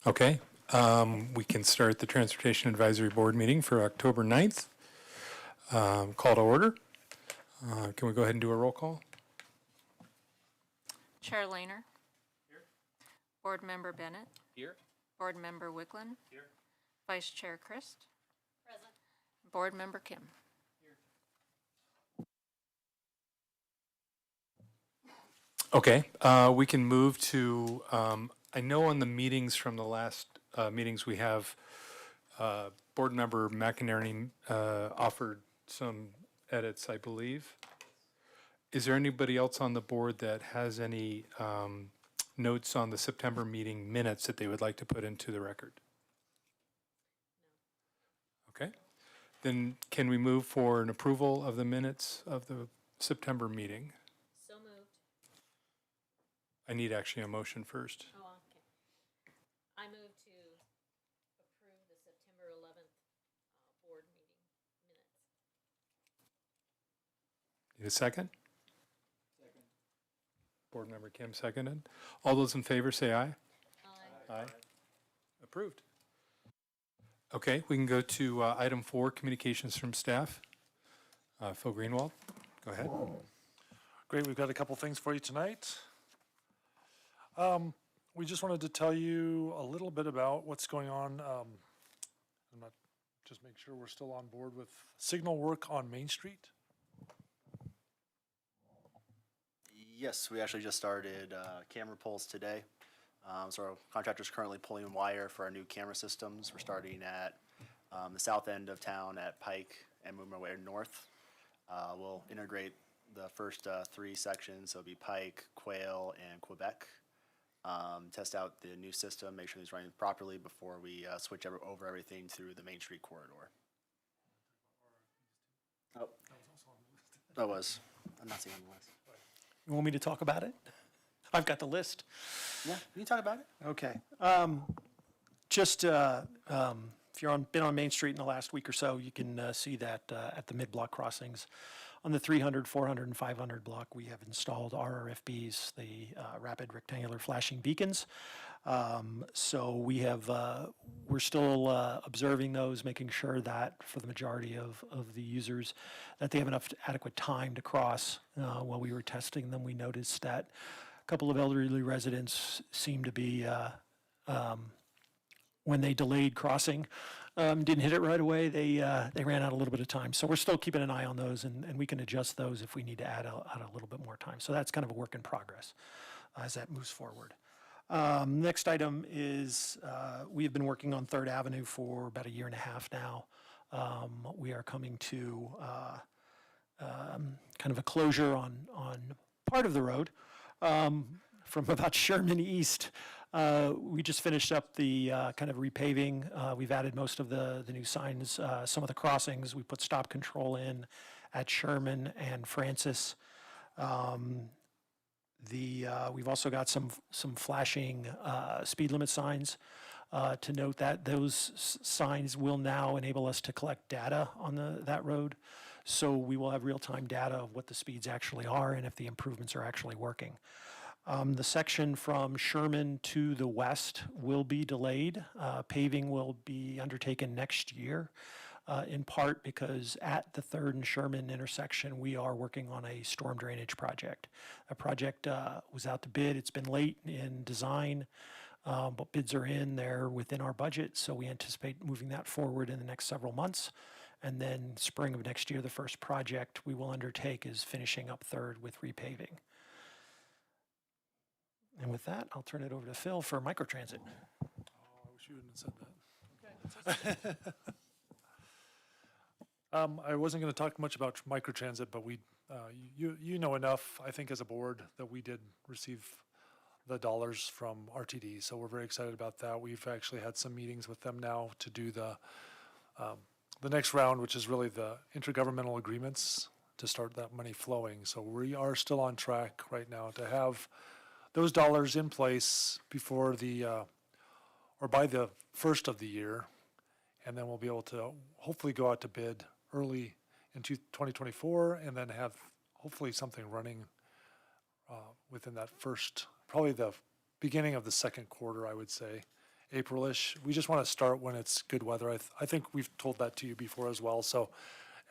Okay, we can start the Transportation Advisory Board meeting for October 9th. Call to order. Can we go ahead and do a roll call? Chair Lehner. Here. Board Member Bennett. Here. Board Member Wicklund. Here. Vice Chair Christ. Present. Board Member Kim. Okay, we can move to, I know on the meetings from the last meetings we have, Board Member McInerney offered some edits, I believe. Is there anybody else on the board that has any notes on the September meeting minutes that they would like to put into the record? Okay, then can we move for an approval of the minutes of the September meeting? So moved. I need actually a motion first. Oh, okay. I move to approve the September 11th board meeting minutes. Need a second? Second. Board Member Kim seconded. All those in favor say aye. Aye. Aye. Approved. Okay, we can go to item 4, communications from staff. Phil Greenwald, go ahead. Great, we've got a couple things for you tonight. We just wanted to tell you a little bit about what's going on. Just make sure we're still on board with signal work on Main Street. Yes, we actually just started camera pulls today. So our contractor's currently pulling wire for our new camera systems. We're starting at the south end of town at Pike and moving our way north. We'll integrate the first 3 sections, so it'll be Pike, Quail, and Quebec. Test out the new system, make sure it's running properly before we switch over everything through the Main Street corridor. Oh, that was. I'm not seeing on the list. You want me to talk about it? I've got the list. Yeah, you can talk about it. Okay. If you're been on Main Street in the last week or so, you can see that at the mid-block crossings on the 300, 400, and 500 block, we have installed RRFBs, the rapid rectangular flashing beacons. So we're still observing those, making sure that for the majority of the users that they have enough adequate time to cross. While we were testing them, we noticed that a couple of elderly residents seemed to be, when they delayed crossing, didn't hit it right away, they ran out a little bit of time. So we're still keeping an eye on those, and we can adjust those if we need to add a little bit more time. So that's kind of a work in progress as that moves forward. Next item is we have been working on 3rd Avenue for about a year and a half now. We are coming to kind of a closure on part of the road from about Sherman East. We just finished up the kind of repaving. We've added most of the new signs, some of the crossings. We put stop control in at Sherman and Francis. We've also got some flashing speed limit signs. To note that those signs will now enable us to collect data on that road. So we will have real-time data of what the speeds actually are and if the improvements are actually working. The section from Sherman to the west will be delayed. Paving will be undertaken next year, in part because at the 3rd and Sherman intersection, we are working on a storm drainage project. A project was out to bid. It's been late in design, but bids are in. They're within our budget, so we anticipate moving that forward in the next several months. And then spring of next year, the first project we will undertake is finishing up 3rd with repaving. And with that, I'll turn it over to Phil for microtransit. Oh, I wish you wouldn't have said that. I wasn't going to talk much about microtransit, but you know enough, I think, as a board that we did receive the dollars from RTD, so we're very excited about that. We've actually had some meetings with them now to do the next round, which is really the intergovernmental agreements to start that money flowing. So we are still on track right now to have those dollars in place before or by the 1st of the year, and then we'll be able to hopefully go out to bid early in 2024, and then have hopefully something running within that probably the beginning of the 2nd quarter, I would say, April-ish. We just want to start when it's good weather. I think we've told that to you before as well, so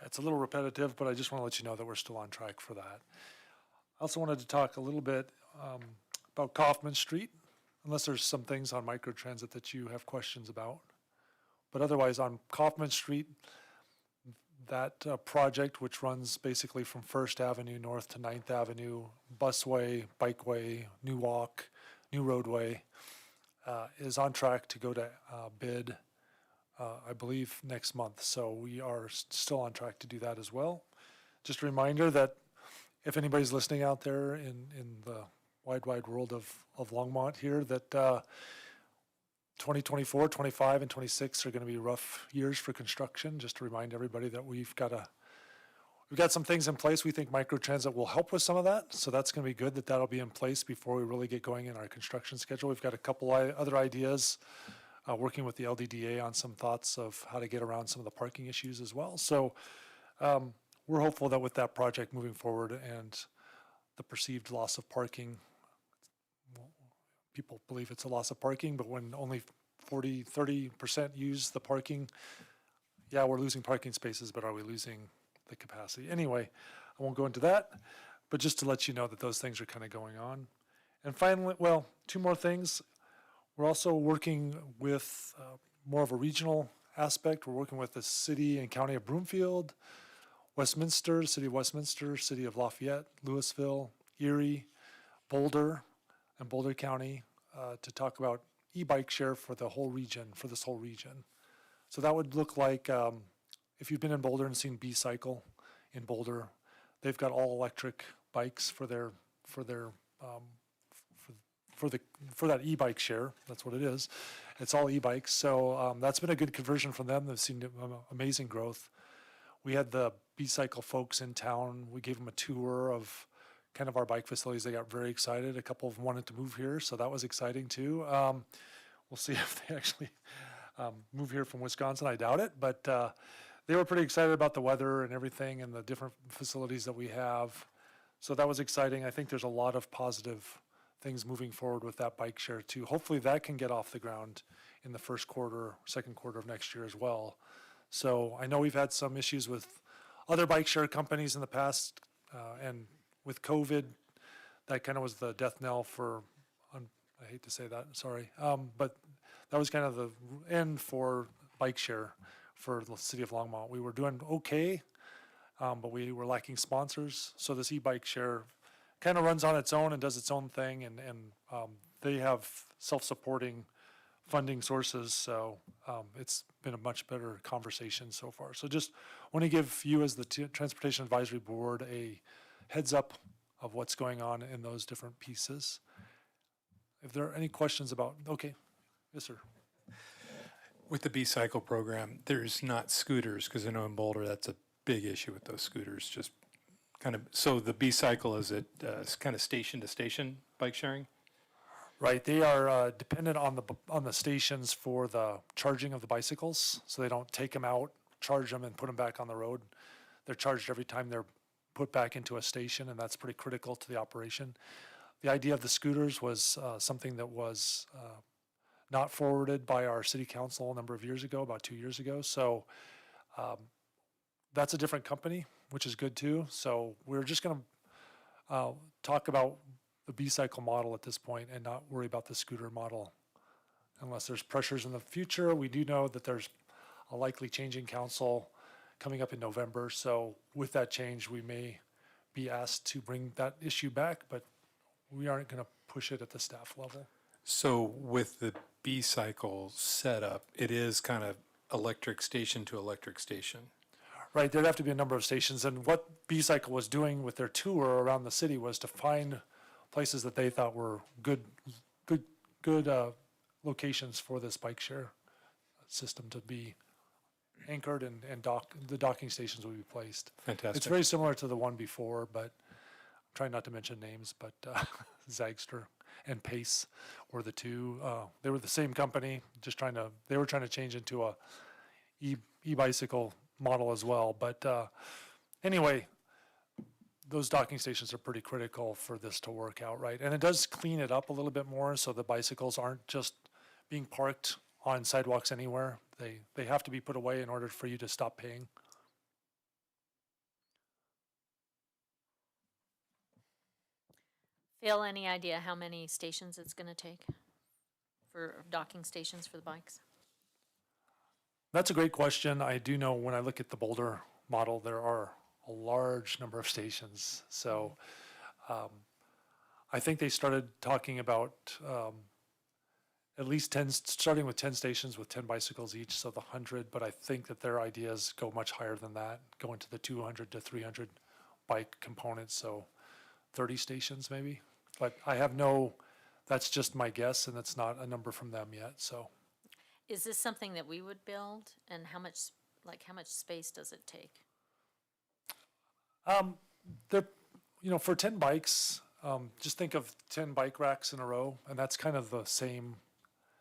it's a little repetitive, but I just want to let you know that we're still on track for that. I also wanted to talk a little bit about Kaufman Street, unless there's some things on microtransit that you have questions about. But otherwise, on Kaufman Street, that project, which runs basically from First Avenue north to 9th Avenue, busway, bikeway, new walk, new roadway, is on track to go to bid, I believe, next month. So we are still on track to do that as well. Just a reminder that if anybody's listening out there in the wide world of Longmont here, that 2024, 25, and 26 are going to be rough years for construction. Just to remind everybody that we've got some things in place. We think microtransit will help with some of that, so that's going to be good that that'll be in place before we really get going in our construction schedule. We've got a couple other ideas, working with the LDDA on some thoughts of how to get around some of the parking issues as well. So we're hopeful that with that project moving forward and the perceived loss of parking, people believe it's a loss of parking, but when only 30% use the parking, yeah, we're losing parking spaces, but are we losing the capacity? Anyway, I won't go into that, but just to let you know that those things are kind of going on. And finally, well, two more things. We're also working with more of a regional aspect. We're working with the city and county of Broomfield, Westminster, city of Westminster, city of Lafayette, Louisville, Erie, Boulder, and Boulder County to talk about e-bike share for the whole region, for this whole region. So that would look like, if you've been in Boulder and seen B-Cycle in Boulder, they've got all electric bikes for that e-bike share. That's what it is. It's all e-bikes. So that's been a good conversion from them. They've seen amazing growth. We had the B-Cycle folks in town. We gave them a tour of kind of our bike facilities. They got very excited. A couple of them wanted to move here, so that was exciting too. We'll see if they actually move here from Wisconsin. I doubt it, but they were pretty excited about the weather and everything and the different facilities that we have. So that was exciting. I think there's a lot of positive things moving forward with that bike share too. Hopefully that can get off the ground in the first quarter, second quarter of next year as well. So I know we've had some issues with other bike share companies in the past, and with COVID, that kind of was the death knell for, I hate to say that, sorry, but that was kind of the end for bike share for the city of Longmont. We were doing okay, but we were lacking sponsors. So this e-bike share kind of runs on its own and does its own thing, and they have self-supporting funding sources, so it's been a much better conversation so far. So just want to give you as the Transportation Advisory Board a heads up of what's going on in those different pieces. If there are any questions about, okay, yes, sir. With the B-Cycle program, there's not scooters, because I know in Boulder, that's a big issue with those scooters, just kind of, so the B-Cycle, is it kind of station-to-station bike sharing? Right, they are dependent on the stations for the charging of the bicycles, so they don't take them out, charge them, and put them back on the road. They're charged every time they're put back into a station, and that's pretty critical to the operation. The idea of the scooters was something that was not forwarded by our city council a number of years ago, about 2 years ago. So that's a different company, which is good too. So we're just going to talk about the B-Cycle model at this point and not worry about the scooter model unless there's pressures in the future. We do know that there's a likely change in council coming up in November. So with that change, we may be asked to bring that issue back, but we aren't going to push it at the staff level. So with the B-Cycle setup, it is kind of electric station to electric station. Right, there'd have to be a number of stations, and what B-Cycle was doing with their tour around the city was to find places that they thought were good locations for this bike share system to be anchored, and the docking stations would be placed. Fantastic. It's very similar to the one before, but I'm trying not to mention names, but Zagster and Pace were the two. They were the same company, they were trying to change into a e-bicycle model as well. But anyway, those docking stations are pretty critical for this to work out right. And it does clean it up a little bit more, so the bicycles aren't just being parked on sidewalks anywhere. They have to be put away in order for you to stop paying. Phil, any idea how many stations it's gonna take for docking stations for the bikes? That's a great question. I do know when I look at the Boulder model, there are a large number of stations. So I think they started talking about at least 10, starting with 10 stations with 10 bicycles each, so the 100, but I think that their ideas go much higher than that, go into the 200 to 300 bike components, so 30 stations maybe. But I have that's just my guess, and it's not a number from them yet, so. Is this something that we would build, and how much space does it take? They're, for 10 bikes, just think of 10 bike racks in a row, and that's kind of the same.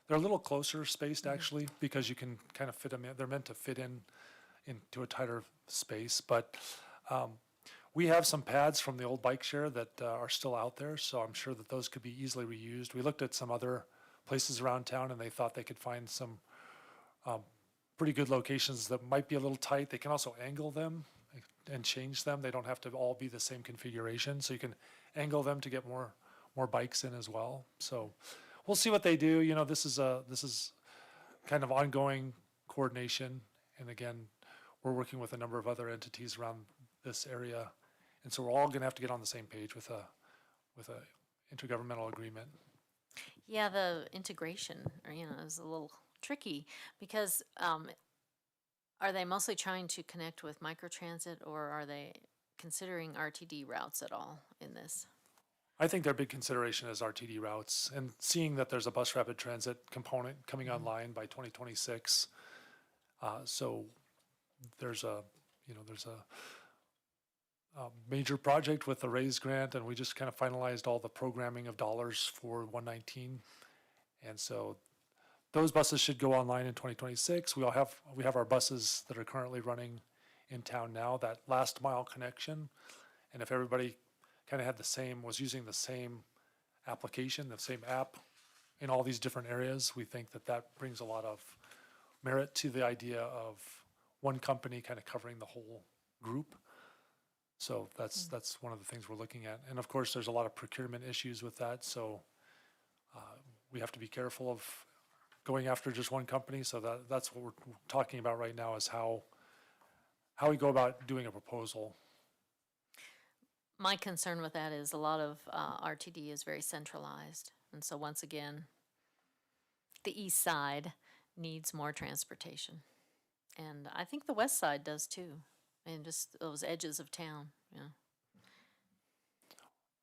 They're a little closer spaced actually, because you can kind of fit them in. They're meant to fit into a tighter space, but we have some pads from the old bike share that are still out there, so I'm sure that those could be easily reused. We looked at some other places around town, and they thought they could find some pretty good locations that might be a little tight. They can also angle them and change them. They don't have to all be the same configuration, so you can angle them to get more bikes in as well. So we'll see what they do. This is kind of ongoing coordination, and again, we're working with a number of other entities around this area, and so we're all going to have to get on the same page with a intergovernmental agreement. Yeah, the integration, is a little tricky because are they mostly trying to connect with microtransit, or are they considering RTD routes at all in this? I think their big consideration is RTD routes, and seeing that there's a bus rapid transit component coming online by 2026. So there's a major project with the RAISE grant, and we just kind of finalized all the programming of dollars for 119. And so those buses should go online in 2026. We have our buses that are currently running in town now, that last mile connection. And if everybody kind of was using the same application, the same app in all these different areas, we think that brings a lot of merit to the idea of one company kind of covering the whole group. So that's one of the things we're looking at. And of course, there's a lot of procurement issues with that. So we have to be careful of going after just one company. So that's what we're talking about right now, is how we go about doing a proposal. My concern with that is a lot of RTD is very centralized. And so once again, the east side needs more transportation. And I think the west side does too. And just those edges of town,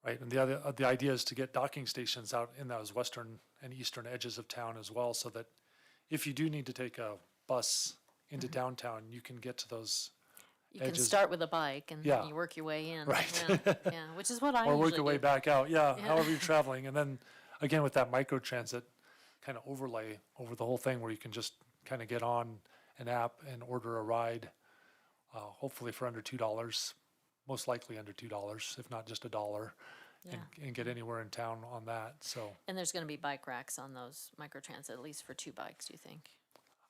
Right, and the idea is to get docking stations out in those western and eastern edges of town as well, so that if you do need to take a bus into downtown, you can get to those you edges. can start with a bike and Yeah. you work your way in. Right. Yeah, which is what I or usually work your way do. back out. Yeah, Yeah. however you're traveling, and then again with that microtransit kind of overlay over the whole thing, where you can just kind of get on an app and order a ride, hopefully for under $2, most likely under $2, if not just $1. Yeah. And get anywhere in town on that. So And there's going to be bike racks on those microtransit, at least for 2 bikes, you think?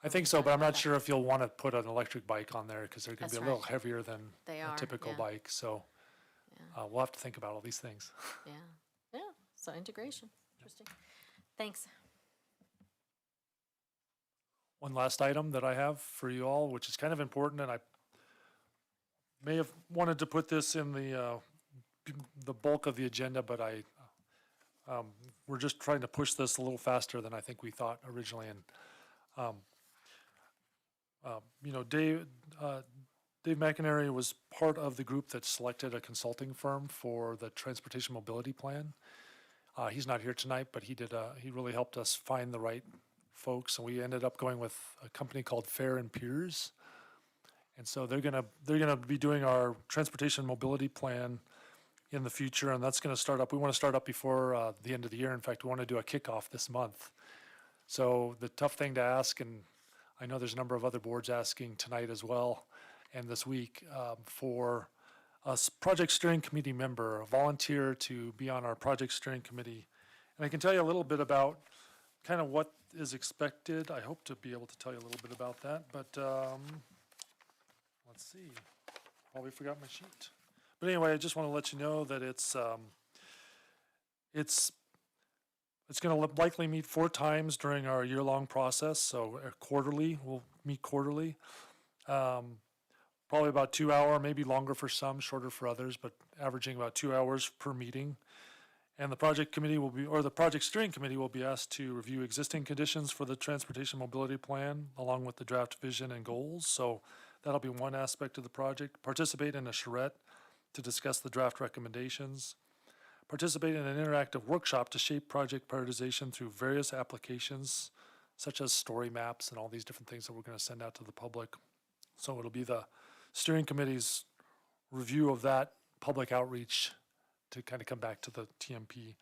I think so, but I'm not sure if you'll want to put an electric bike on there, because they're going to That's be a little right. heavier than They a are, typical yeah. bike. So we'll have to think about all these things. Yeah, yeah, so integration, interesting. Thanks. One last item that I have for you all, which is kind of important, and I may have wanted to put this in the bulk of the agenda, but we're just trying to push this a little faster than I think we thought originally. And Dave McInerney was part of the group that selected a consulting firm for the transportation mobility plan. He's not here tonight, but he really helped us find the right folks, and we ended up going with a company called Fair and Peers. And so they're gonna be doing our transportation mobility plan in the future, and that's gonna start up. We want to start up before the end of the year. In fact, we want to do a kickoff this month. So the tough thing to ask, and I know there's a number of other boards asking tonight as well, and this week, for a project steering committee member, a volunteer to be on our project steering committee. And I can tell you a little bit about kind of what is expected. I hope to be able to tell you a little bit about that, but let's see. Probably forgot my sheet. But anyway, I just want to let you know that it's going to likely meet 4 times during our year-long process. So quarterly, we'll meet quarterly. Probably about 2 hour, maybe longer for some, shorter for others, but averaging about 2 hours per meeting. And the project committee will be, or the project steering committee will be asked to review existing conditions for the transportation mobility plan, along with the draft vision and goals. So that'll be one aspect of the project. Participate in a charrette to discuss the draft recommendations. Participate in an interactive workshop to shape project prioritization through various applications, such as story maps and all these different things that we're going to send out to the public. So it'll be the steering committee's review of that public outreach to kind of come back to the TMP.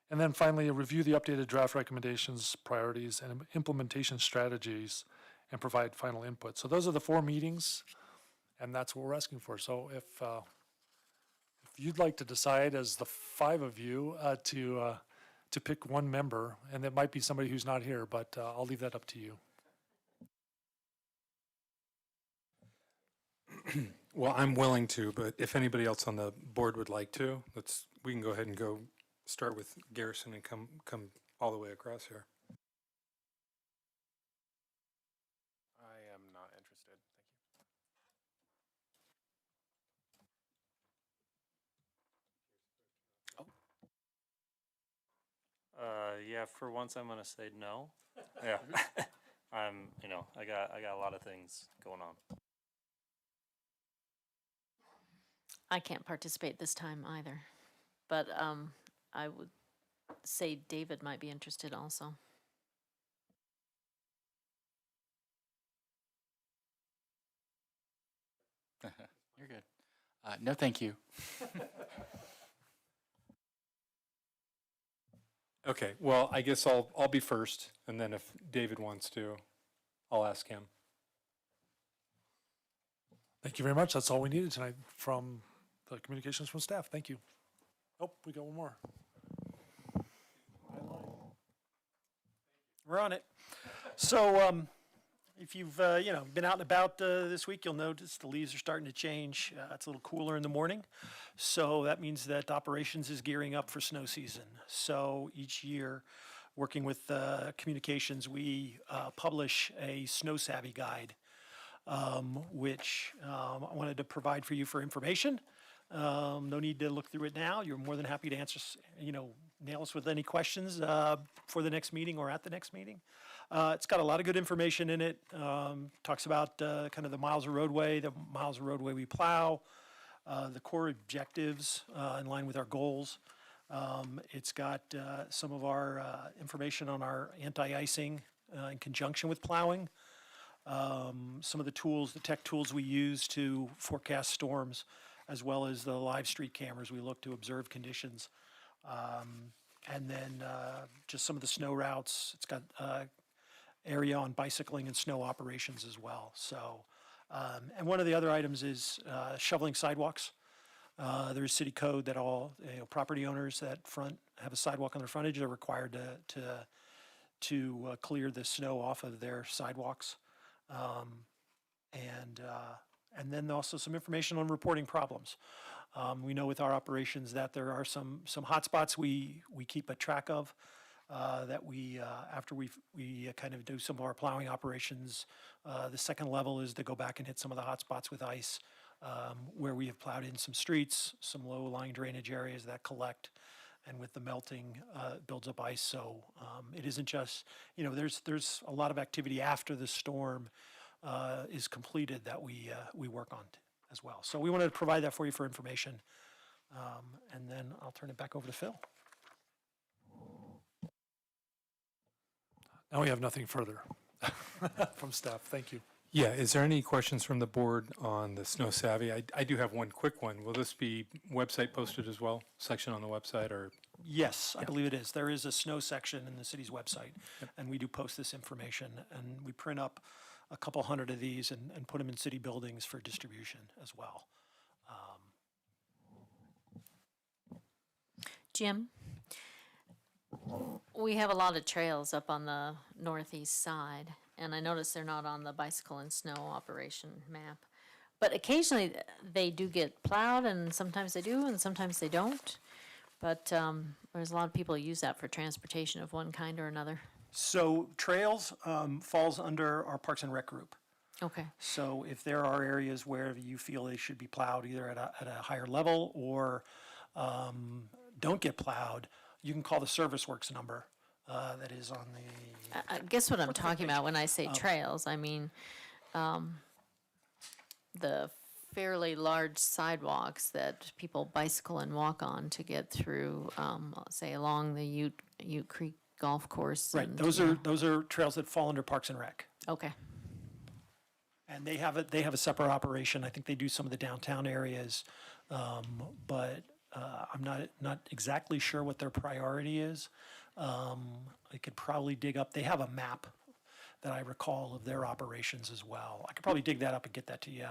And then finally, review the updated draft recommendations, priorities, and implementation strategies, and provide final input. So those are the 4 meetings, and that's what we're asking for. So if you'd like to decide, as the 5 of you, to pick one member, and it might be somebody who's not here, but I'll leave that up to you. Well, I'm willing to, but if anybody else on the board would like to, we can go ahead and go start with Garrison and come all the way across here. I am not interested. Thank you. Yeah, for once I'm gonna say no. Yeah. I got a lot of things going on. I can't participate this time either, but I would say David might be interested also. You're good. No, thank you. Okay, well, I guess I'll be first, and then if David wants to, I'll ask him. Thank you very much. That's all we needed tonight from the communications from staff. Thank you. Oh, we got one more. We're on it. So, if you've been out and about this week, you'll notice the leaves are starting to change. It's a little cooler in the morning, so that means that operations is gearing up for snow season. So each year, working with communications, we publish a snow savvy guide, which I wanted to provide for you for information. No need to look through it now. You're more than happy to answer, nail us with any questions for the next meeting or at the next meeting. It's got a lot of good information in it. Talks about kind of the miles of roadway we plow, the core objectives in line with our goals. It's got some of our information on our anti-icing in conjunction with plowing. Some of the tech tools we use to forecast storms, as well as the live street cameras we look to observe conditions. And then just some of the snow routes. It's got area on bicycling and snow operations as well. So, and one of the other items is shoveling sidewalks. There's city code that all property owners that have a sidewalk on their frontage are required to clear the snow off of their sidewalks. And then also some information on reporting problems. We know with our operations that there are some hot spots we keep a track of, that we, after we kind of do some of our plowing operations, the second level is to go back and hit some of the hot spots with ice, where we have plowed in some streets, some low-lying drainage areas that collect, and with the melting, builds up ice. So it isn't just, there's a lot of activity after the storm is completed that we work on as well. So we wanted to provide that for you for information. And then I'll turn it back over to Phil. Now we have nothing further from staff. Thank you. Yeah, is there any questions from the board on the Snow Savvy? I do have one quick one. Will this be website posted as well, section on the website, or? Yes, I believe it is. There is a snow section in the city's website, and we do post this information, and we print up a couple hundred of these and put them in city buildings for distribution as well. Jim, We have a lot of trails up on the northeast side, and I notice they're not on the bicycle and snow operation map. But occasionally they do get plowed, and sometimes they do, and sometimes they don't. But there's a lot of people who use that for transportation of one kind or another. So trails falls under our Parks and Rec group. Okay. So if there are areas where you feel they should be plowed either at a higher level or don't get plowed, you can call the Service Works number that is on the, I guess what I'm talking about when I say trails, I mean the fairly large sidewalks that people bicycle and walk on to get through, say, along the Ute Creek Golf Course. right, and, those yeah. are, those are trails that fall under Parks and Rec. Okay. And they have a separate operation. I think they do some of the downtown areas, but I'm not exactly sure what their priority is. I could probably dig up, they have a map that I recall of their operations as well. I could probably dig that up and get that to you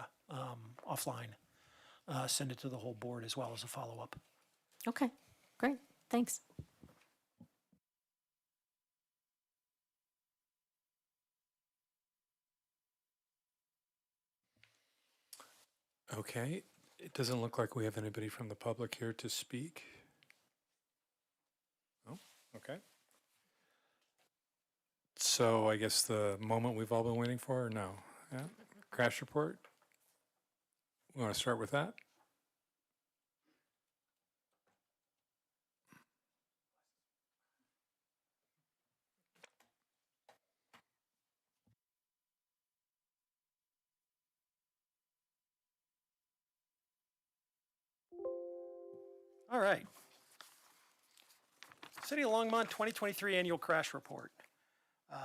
offline. Send it to the whole board as well as a follow-up. Okay. Great. Thanks. Okay, it doesn't look like we have anybody from the public here to speak. Oh, okay. So I guess the moment we've all been waiting for, or no? Yeah, crash report? We want to start with that? All right. City of Longmont 2023 Annual Crash Report. It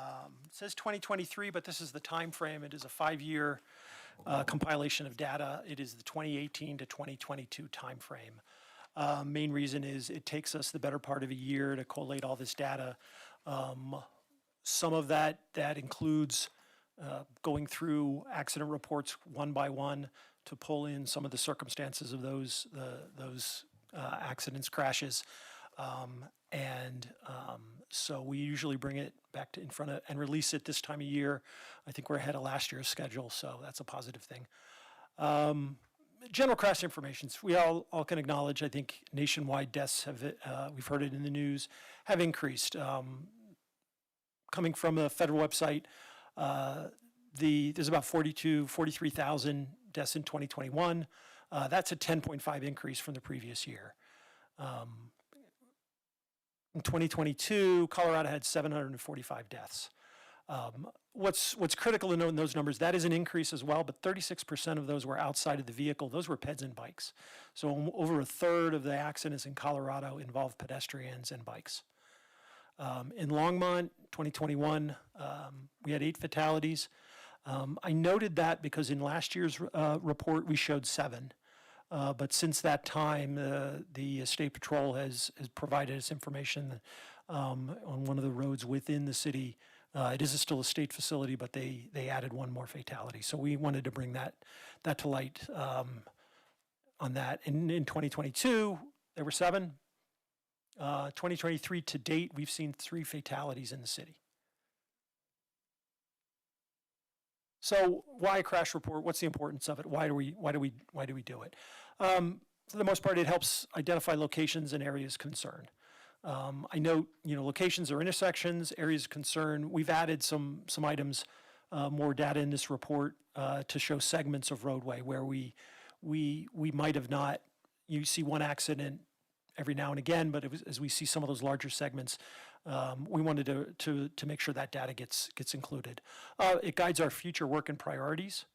says 2023, but this is the time frame. It is a 5-year compilation of data. It is the 2018 to 2022 timeframe. Main reason is it takes us the better part of a year to collate all this data. Some of that includes going through accident reports one by one to pull in some of the circumstances of those accidents, crashes. So we usually bring it back to in front of and release it this time of year. I think we're ahead of last year's schedule, so that's a positive thing. General crash information. We all can acknowledge, I think, nationwide deaths have, we've heard it in the news, have increased. Coming from a federal website, there's about 43,000 deaths in 2021. That's a 10.5 increase from the previous year. In 2022, Colorado had 745 deaths. What's critical to note in those numbers, that is an increase as well, but 36% of those were outside of the vehicle. Those were peds and bikes. So over a third of the accidents in Colorado involved pedestrians and bikes. In Longmont, 2021, we had 8 fatalities. I noted that because in last year's report, we showed 7. But since that time, the State Patrol has provided us information on one of the roads within the city. It is still a state facility, but they added 1 more fatality. So we wanted to bring that to light on that. In 2022, there were 7. 2023 to date, we've seen 3 fatalities in the city. So why a crash report? What's the importance of it? Why do we do it? For the most part, it helps identify locations and areas of concern. I note, locations or intersections, areas of concern. We've added some items, more data in this report to show segments of roadway where we might have not. You see one accident every now and again, but as we see some of those larger segments, we wanted to make sure that data gets included. It guides our future work and priorities.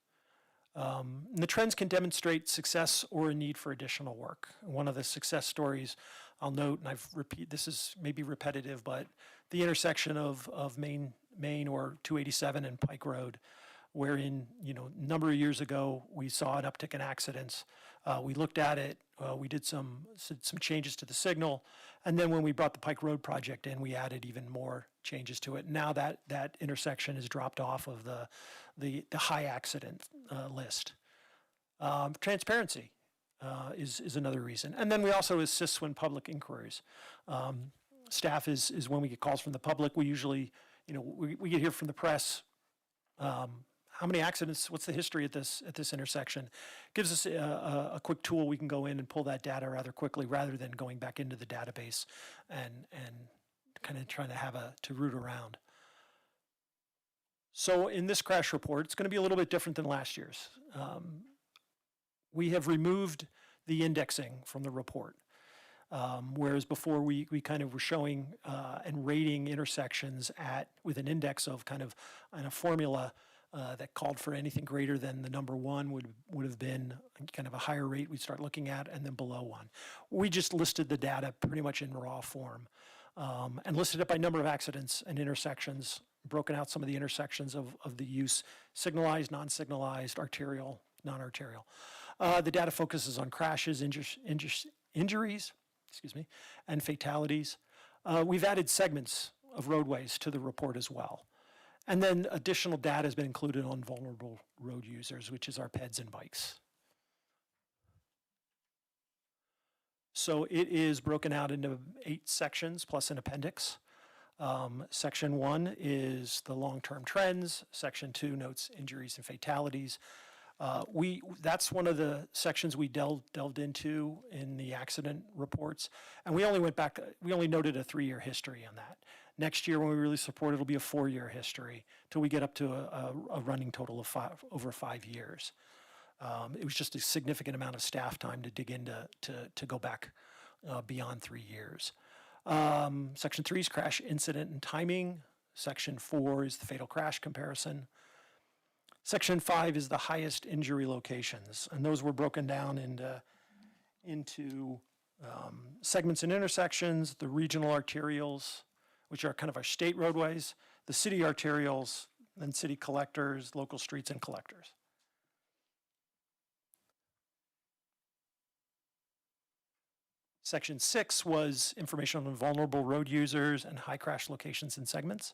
And the trends can demonstrate success or a need for additional work. One of the success stories I'll note, and this is maybe repetitive, but the intersection of Main or 287 and Pike Road, wherein, a number of years ago, we saw an uptick in accidents. We looked at it, we did some changes to the signal, and then when we brought the Pike Road project in, we added even more changes to it. Now that intersection is dropped off of the high accident list. Transparency is another reason. And then we also assist when public inquiries. staff is when we get calls from the public. We usually, we get here from the press. How many accidents? What's the history at this intersection? Gives us a quick tool. We can go in and pull that data rather quickly, rather than going back into the database and kind of trying to root around. So in this crash report, it's going to be a little bit different than last year's. We have removed the indexing from the report. Whereas before we kind of were showing and rating intersections with an index of kind of and a formula that called for anything greater than the number 1 would have been kind of a higher rate we'd start looking at, and then below 1. We just listed the data pretty much in raw form and listed it by number of accidents and intersections, broken out some of the intersections of the use, signalized, non-signalized, arterial, non-arterial. The data focuses on crashes, injuries, and fatalities. We've added segments of roadways to the report as well. And then additional data has been included on vulnerable road users, which is our peds and bikes. So it is broken out into 8 sections plus an appendix. Section 1 is the long-term trends. Section 2 notes injuries and fatalities. That's one of the sections we delved into in the accident reports, and we only noted a 3-year history on that. Next year, when we release the report, it'll be a 4-year history till we get up to a running total of over 5 years. It was just a significant amount of staff time to dig into to go back beyond 3 years. Section 3 is crash incident and timing. Section 4 is the fatal crash comparison. Section 5 is the highest injury locations, and those were broken down into segments and intersections, the regional arterials, which are kind of our state roadways, the city arterials, then city collectors, local streets, and collectors. Section 6 was information on vulnerable road users and high crash locations and segments.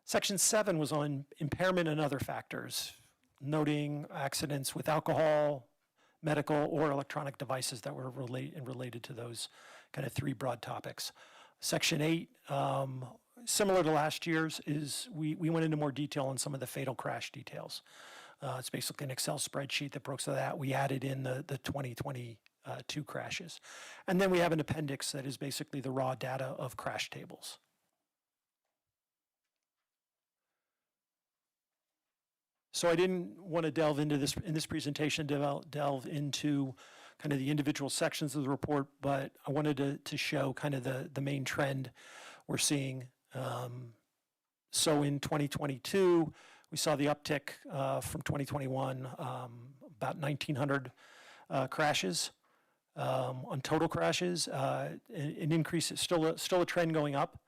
Section 7 was on impairment and other factors, noting accidents with alcohol, medical, or electronic devices that were related to those kind of 3 broad topics. Section 8, similar to last year's, is we went into more detail on some of the fatal crash details. It's basically an Excel spreadsheet that broke so that we added in the 2022 crashes. And then we have an appendix that is basically the raw data of crash tables. So I didn't want to delve into this in this presentation, delve into kind of the individual sections of the report, but I wanted to show kind of the main trend we're seeing. So in 2022, we saw the uptick from 2021, about 1,900 crashes on total crashes. An increase, is still a trend going up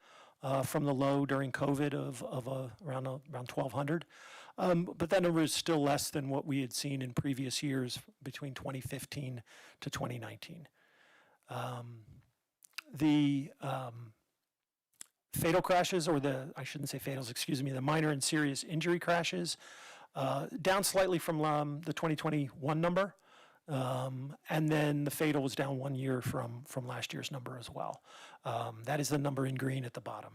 from the low during COVID of around 1,200. But that number is still less than what we had seen in previous years between 2015 to 2019. The fatal crashes, or I shouldn't say fatals, excuse me, the minor and serious injury crashes, down slightly from the 2021 number. And then the fatal was down 1 year from last year's number as well. That is the number in green at the bottom.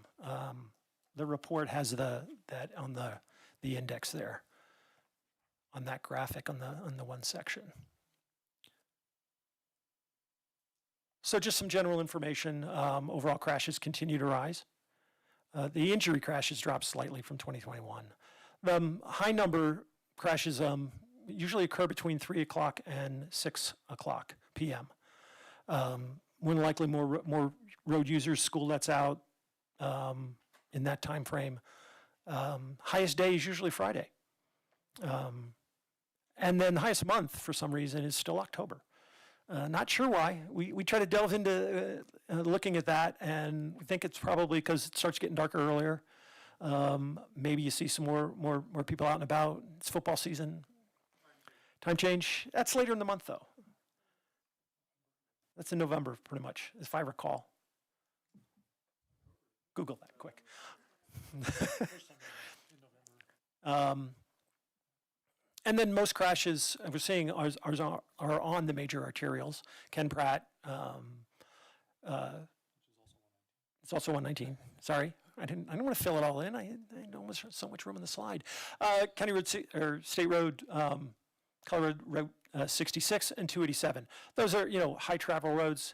The report has that on the index there on that graphic on the one section. So just some general information. Overall crashes continue to rise. The injury crashes dropped slightly from 2021. The high number crashes usually occur between 3 o'clock and 6 o'clock p.m. When likely more road users, school lets out in that time frame. Highest day is usually Friday. And then the highest month, for some reason, is still October. Not sure why. We try to delve into looking at that, and we think it's probably because it starts getting darker earlier. Maybe you see some more people out and about. It's football season. Time change. That's later in the month, though. That's in November, pretty much, if I recall. Google that quick. And then most crashes we're seeing are on the major arterials. Ken Pratt, It's also 119. Sorry, I don't want to fill it all in. I don't want so much room on the slide. County Road or State Road, Colorado Road 66 and 287. Those are high travel roads.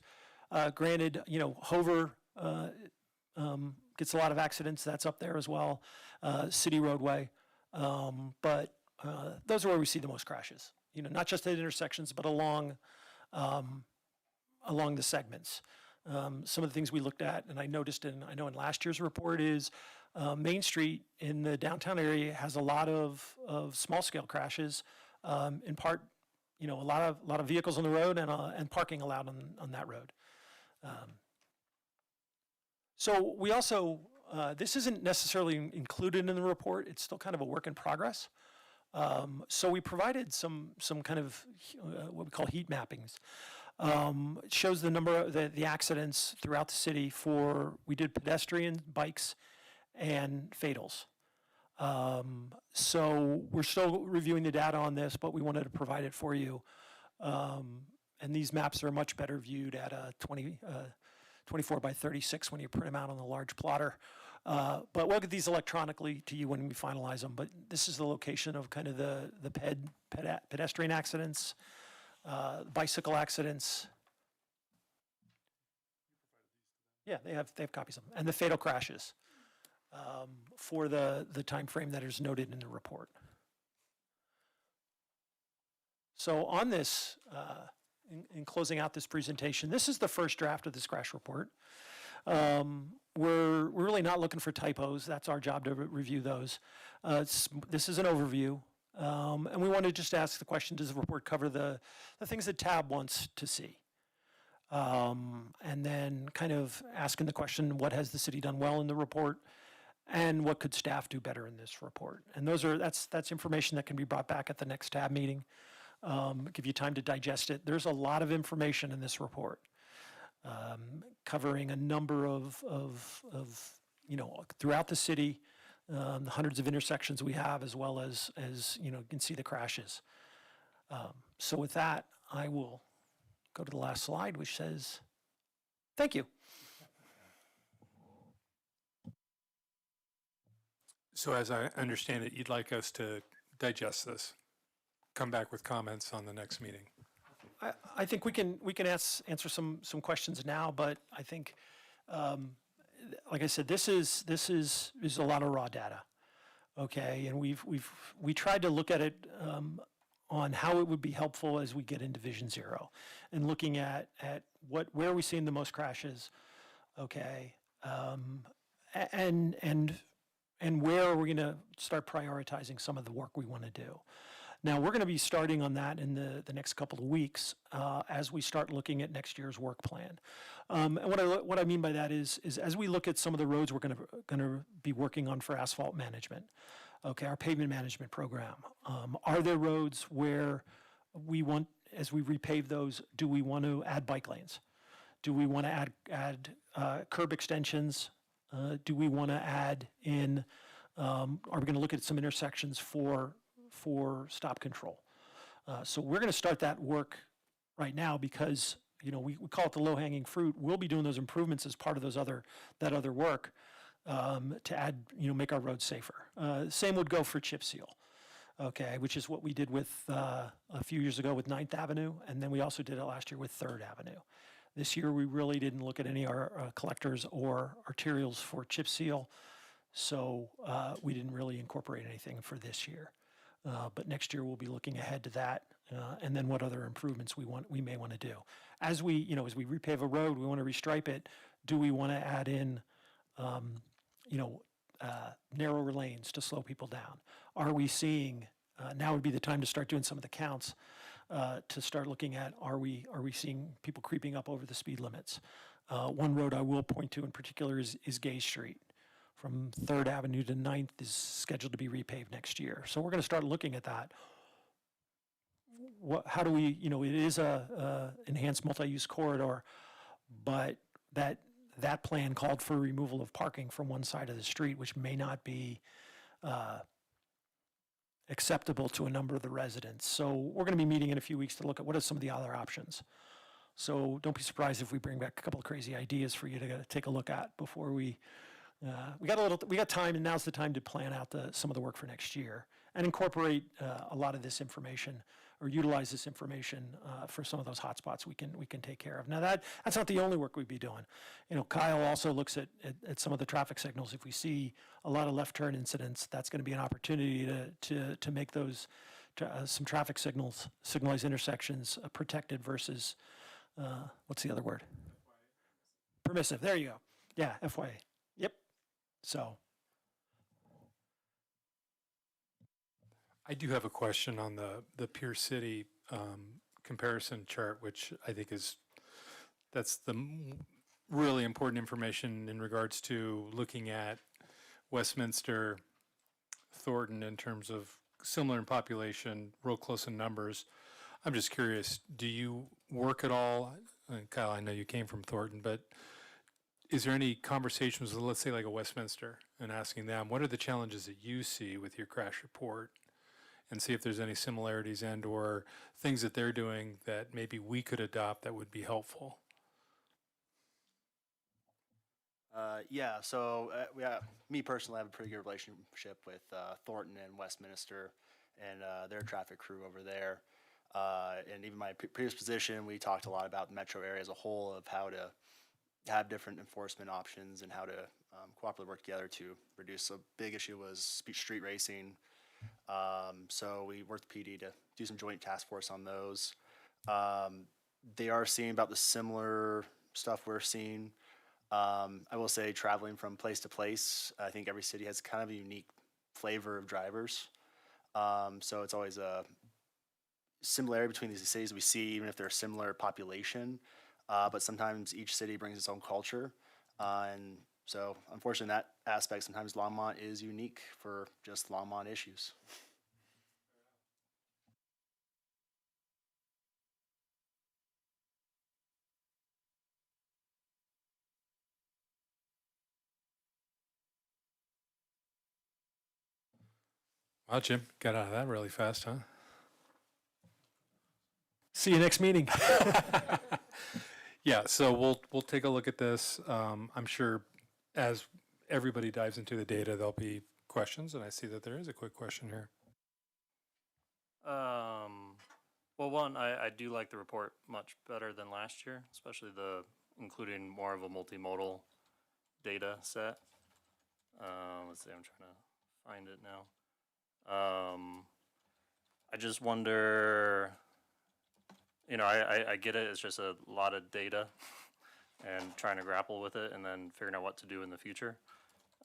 Granted, Hover gets a lot of accidents. That's up there as well. City roadway, but those are where we see the most crashes. Not just at intersections, but along the segments. Some of the things we looked at, and I noticed in last year's report is Main Street in the downtown area has a lot of small scale crashes. In part, a lot of vehicles on the road and parking allowed on that road. So we also, this isn't necessarily included in the report. It's still kind of a work in progress. So we provided some kind of what we call heat mappings. It shows the number of the accidents throughout the city we did pedestrian, bikes, and fatals. So we're still reviewing the data on this, but we wanted to provide it for you. And these maps are much better viewed at a 24 by 36 when you print them out on a large plotter. But we'll get these electronically to you when we finalize them. But this is the location of kind of the pedestrian accidents, bicycle accidents. Yeah, they have copies of them, and the fatal crashes for the time frame that is noted in the report. So on this, in closing out this presentation, this is the first draft of this crash report. We're really not looking for typos. That's our job to review those. This is an overview. And we want to just ask the question, does the report cover the things that TAB wants to see? And then kind of asking the question, what has the city done well in the report? And what could staff do better in this report? And that's information that can be brought back at the next TAB meeting. Give you time to digest it. There's a lot of information in this report, covering a number of throughout the city, the hundreds of intersections we have, as well as you can see the crashes. So with that, I will go to the last slide, which says, thank you. So as I understand it, you'd like us to digest this, come back with comments on the next meeting. I think we can answer some questions now, but I think, like I said, this is a lot of raw data, okay? And we tried to look at it on how it would be helpful as we get into Vision Zero, and looking at where are we seeing the most crashes, okay? And where are we going to start prioritizing some of the work we want to do? Now, we're going to be starting on that in the next couple of weeks as we start looking at next year's work plan. And what I mean by that is as we look at some of the roads we're going to be working on for asphalt management, okay, our pavement management program. Are there roads where we want, as we repave those, do we want to add bike lanes? Do we want to add curb extensions? Do we want to add in, are we going to look at some intersections for stop control? So we're going to start that work right now because, we call it the low-hanging fruit. We'll be doing those improvements as part of that other work to add, make our roads safer. Same would go for chip seal, okay, which is what we did with a few years ago with 9th Avenue, and then we also did it last year with 3rd Avenue. This year, we really didn't look at any of our collectors or arterials for chip seal, so we didn't really incorporate anything for this year. But next year, we'll be looking ahead to that, and then what other improvements we may want to do. As we repave a road, we want to restripe it. Do we want to add in, narrower lanes to slow people down? Are we seeing? Now would be the time to start doing some of the counts. To start looking at, are we seeing people creeping up over the speed limits? One road I will point to in particular is Gay Street. From 3rd Avenue to 9th is scheduled to be repaved next year. So we're going to start looking at that. How do we, it is a enhanced multi-use corridor, but that plan called for removal of parking from one side of the street, which may not be acceptable to a number of the residents. So we're going to be meeting in a few weeks to look at what are some of the other options. So don't be surprised if we bring back a couple of crazy ideas for you to take a look at before we got time, and now's the time to plan out some of the work for next year and incorporate a lot of this information or utilize this information for some of those hotspots we can take care of. Now that's not the only work we'd be doing. You know, Kyle also looks at some of the traffic signals. If we see a lot of left turn incidents, that's going to be an opportunity to make those some traffic signalized intersections protected versus what's the other word? Permissive. There you go. Yeah, FYA. Yep. So, I do have a question on the Pier City comparison chart, which I think that's the really important information in regards to looking at Westminster, Thornton in terms of similar in population, real close in numbers. I'm just curious, do you work at all? Kyle, I know you came from Thornton, but is there any conversations with, let's say, like a Westminster, and asking them, what are the challenges that you see with your crash report, and see if there's any similarities and or things that they're doing that maybe we could adopt that would be helpful? Yeah, so me personally, I have a pretty good relationship with Thornton and Westminster and their traffic crew over there. And even my previous position, we talked a lot about the metro area as a whole of how to have different enforcement options and how to cooperatively work together to reduce. A big issue was street racing. So we worked with PD to do some joint task force on those. They are seeing about the similar stuff we're seeing. I will say traveling from place to place, I think every city has kind of a unique flavor of drivers. So it's always a similarity between these cities we see, even if they're a similar population. But sometimes each city brings its own culture. And so unfortunately, in that aspect, sometimes Longmont is unique for just Longmont issues. Wow, Jim, got out of that really fast, huh? see you next meeting. Yeah, so we'll take a look at this. I'm sure as everybody dives into the data, there'll be questions, and I see that there is a quick question here. Well, one, I do like the report much better than last year, especially including more of a multimodal data set. Let's see, I'm trying to find it now. I just wonder, I get it. It's just a lot of data and trying to grapple with it and then figuring out what to do in the future.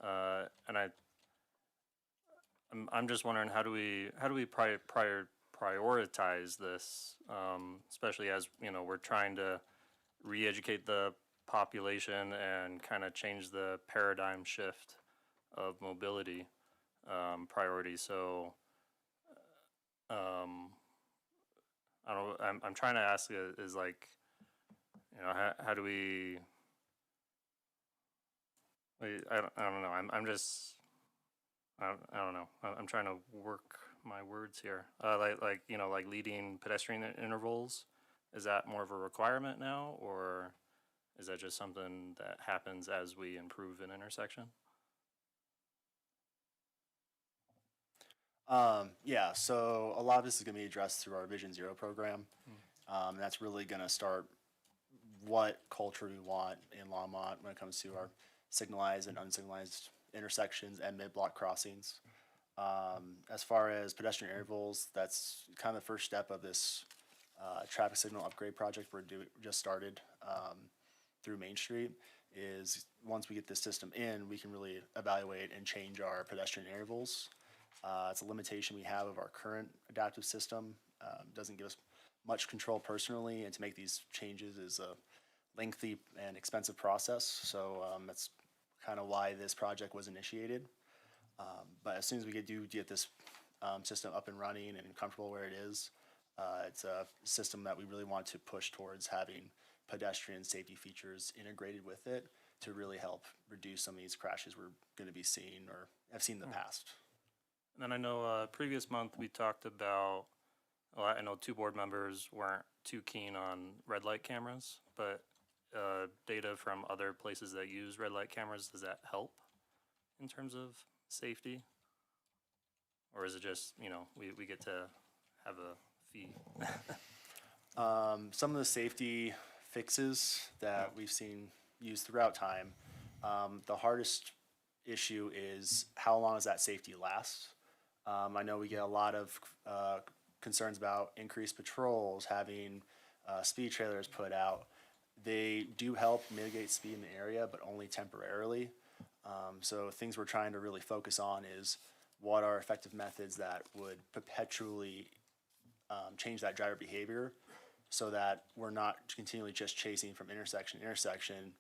And I'm just wondering, how do we prioritize this, especially as, we're trying to re-educate the population and kind of change the paradigm shift of mobility priorities. So I don't know, I'm trying to ask is like, how do we, I don't know. I'm just, I don't know. I'm trying to work my words here. Like leading pedestrian intervals, is that more of a requirement now, or is that just something that happens as we improve an intersection? Yeah, so a lot of this is going to be addressed through our Vision Zero program. And that's really going to start what culture we want in Longmont when it comes to our signalized and unsignalized intersections and mid-block crossings. As far as pedestrian intervals, that's kind of the first step of this traffic signal upgrade project just started through Main Street. Is once we get this system in, we can really evaluate and change our pedestrian intervals. It's a limitation we have of our current adaptive system. Doesn't give us much control personally, and to make these changes is a lengthy and expensive process. So that's kind of why this project was initiated. But as soon as we get this system up and running and comfortable where it is, it's a system that we really want to push towards having pedestrian safety features integrated with it to really help reduce some of these crashes we're going to be seeing or have seen in the past. And then I know previous month we talked about, well, I know two board members weren't too keen on red light cameras, but data from other places that use red light cameras, does that help in terms of safety? Or is it just, we get to have a fee? Some of the safety fixes that we've seen used throughout time, the hardest issue is how long does that safety last? I know we get a lot of concerns about increased patrols, having speed trailers put out. They do help mitigate speed in the area, but only temporarily. So things we're trying to really focus on is what are effective methods that would perpetually change that driver behavior so that we're not continually just chasing from intersection to intersection.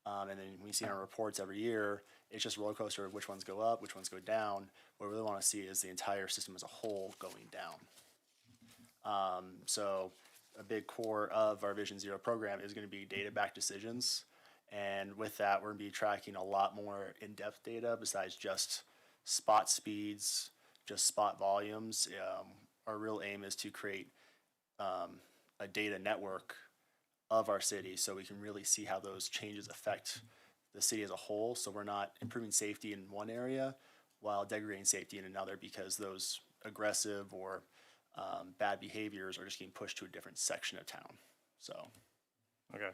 And then we see in our reports every year, it's just a roller coaster of which ones go up, which ones go down. What we really want to see is the entire system as a whole going down. So a big core of our Vision Zero program is going to be data-backed decisions. And with that, we're going to be tracking a lot more in-depth data besides just spot speeds, just spot volumes. Our real aim is to create a data network of our city so we can really see how those changes affect the city as a whole. So we're not improving safety in one area while degrading safety in another because those aggressive or bad behaviors are just getting pushed to a different section of town. So. Okay.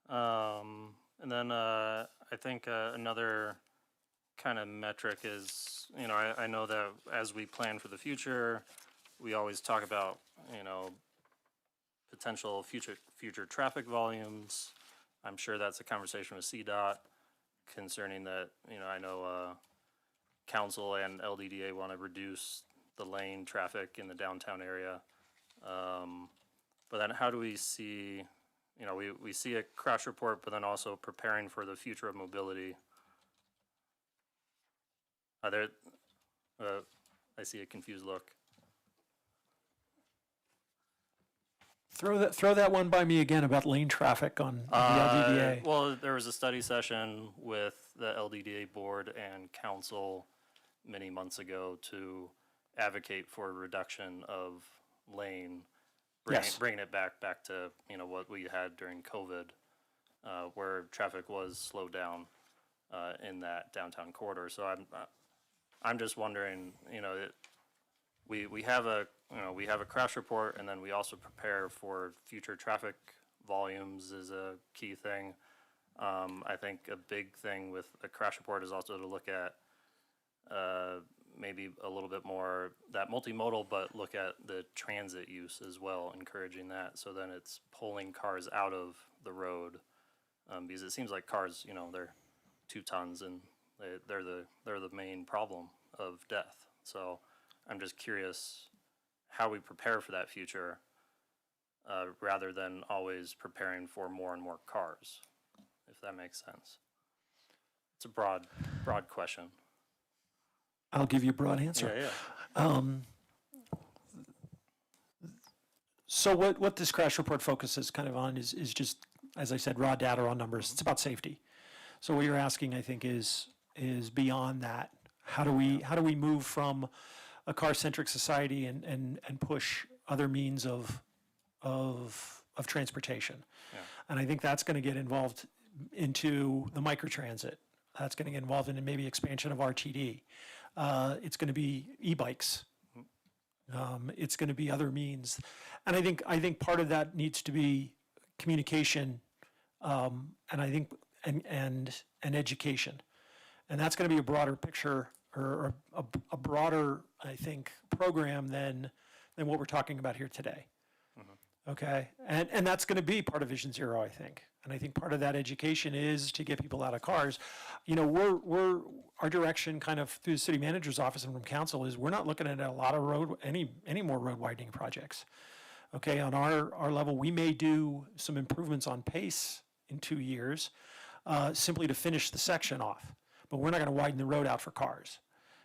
And then I think another kind of metric is, I know that as we plan for the future, we always talk about, potential future traffic volumes. I'm sure that's a conversation with CDOT concerning that, I know council and LDDA want to reduce the lane traffic in the downtown area. But then how do we see, we see a crash report, but then also preparing for the future of mobility. Are there, I see a confused look. Throw that one by me again about lane traffic on the LDDA. Well, there was a study session with the LDDA board and council many months ago to advocate for a reduction of lane, bringing it back to what we had during COVID, where traffic was slowed down in that downtown corridor. So I'm just wondering, we have a crash report, and then we also prepare for future traffic volumes is a key thing. I think a big thing with a crash report is also to look at maybe a little bit more that multimodal, but look at the transit use as well, encouraging that. So then it's pulling cars out of the road because it seems like cars, they're 2 tons and they're the main problem of death. So I'm just curious how we prepare for that future rather than always preparing for more and more cars, if that makes sense. It's a broad question. I'll give you a broad answer. Yeah. So what this crash report focuses kind of on is just, as I said, raw data, raw numbers. It's about safety. So what you're asking, I think, is beyond that. How do we move from a car-centric society and push other means of transportation? Yeah. And I think that's going to get involved into the microtransit. That's going to get involved in maybe expansion of RTD. It's going to be e-bikes. It's going to be other means, and I think part of that needs to be communication, and I think and education, and that's going to be a broader picture or a broader, I think, program than what we're talking about here today. Okay, and that's going to be part of Vision Zero, I think. And I think part of that education is to get people out of cars. Our direction kind of through the city manager's office and from council is we're not looking at a lot of any more road widening projects. Okay, on our level, we may do some improvements on pace in 2 years simply to finish the section off. But we're not going to widen the road out for cars.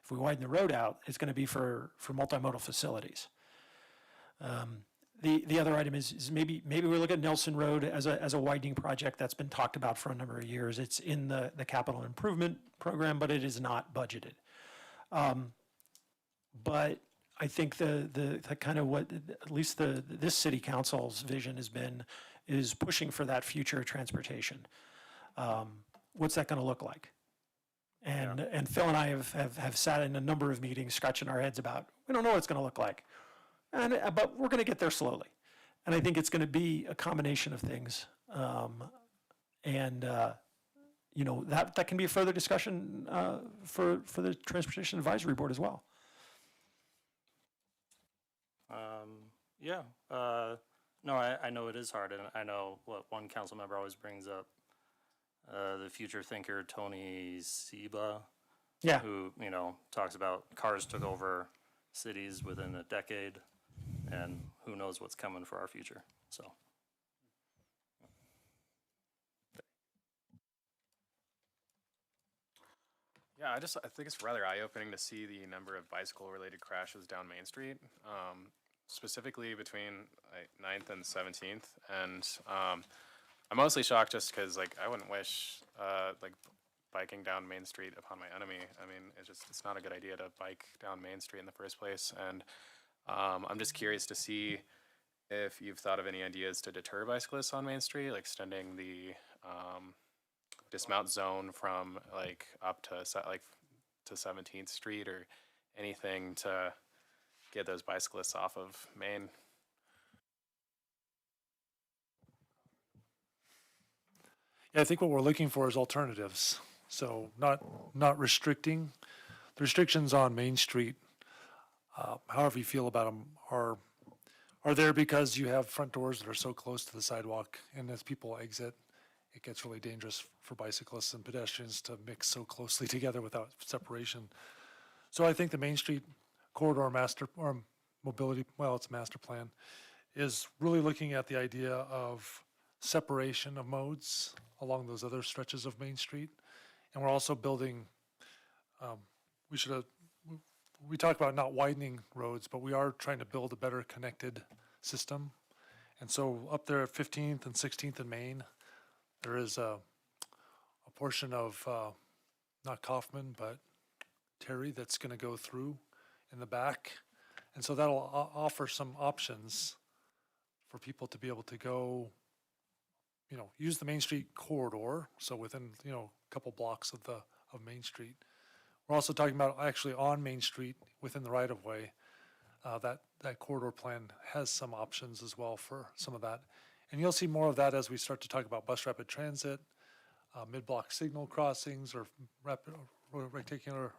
If we widen the road out, it's going to be for multimodal facilities. The other item is maybe we look at Nelson Road as a widening project that's been talked about for a number of years. It's in the capital improvement program, but it is not budgeted. But I think the kind of what, at least this city council's vision has been, is pushing for that future transportation. What's that going to look like? And Phil and I have sat in a number of meetings scratching our heads about, we don't know what it's going to look like. But we're going to get there slowly. And I think it's going to be a combination of things. That can be a further discussion for the Transportation Advisory Board as well. Yeah. No, I know it is hard, and I know what one council member always brings up, the future thinker, Tony Seba, Yeah. who, talks about cars took over cities within a decade, and who knows what's coming for our future, so. Yeah, I think it's rather eye-opening to see the number of bicycle-related crashes down Main Street, specifically between like 9th and 17th. And I'm mostly shocked just because I wouldn't wish biking down Main Street upon my enemy. I mean, it's not a good idea to bike down Main Street in the first place. And I'm just curious to see if you've thought of any ideas to deter bicyclists on Main Street, like extending the dismount zone from up to 17th Street or anything to get those bicyclists off of Main. Yeah, I think what we're looking for is alternatives. So not restricting. The restrictions on Main Street, however you feel about them, are there because you have front doors that are so close to the sidewalk, and as people exit, it gets really dangerous for bicyclists and pedestrians to mix so closely together without separation. So I think the Main Street corridor master plan is really looking at the idea of separation of modes along those other stretches of Main Street. And we're also building, we talk about not widening roads, but we are trying to build a better connected system. And so up there at 15th and 16th and Main, there is a portion of, not Kaufman, but Terry that's going to go through in the back. And so that'll offer some options for people to be able to go, use the Main Street corridor. So within, a couple blocks of Main Street. We're also talking about actually on Main Street within the right of way. That corridor plan has some options as well for some of that. And you'll see more of that as we start to talk about bus rapid transit, mid-block signal crossings, or rectangular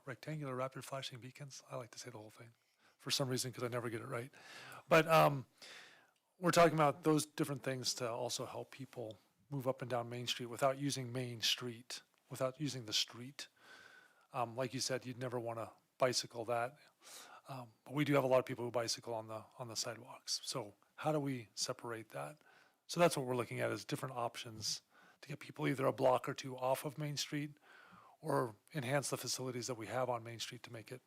rapid flashing beacons. I like to say the whole thing for some reason because I never get it right. But we're talking about those different things to also help people move up and down Main Street without using Main Street, without using the street. Like you said, you'd never want to bicycle that. But we do have a lot of people who bicycle on the sidewalks. So how do we separate that? So that's what we're looking at, is different options to get people either a block or two off of Main Street, or enhance the facilities that we have on Main Street to make it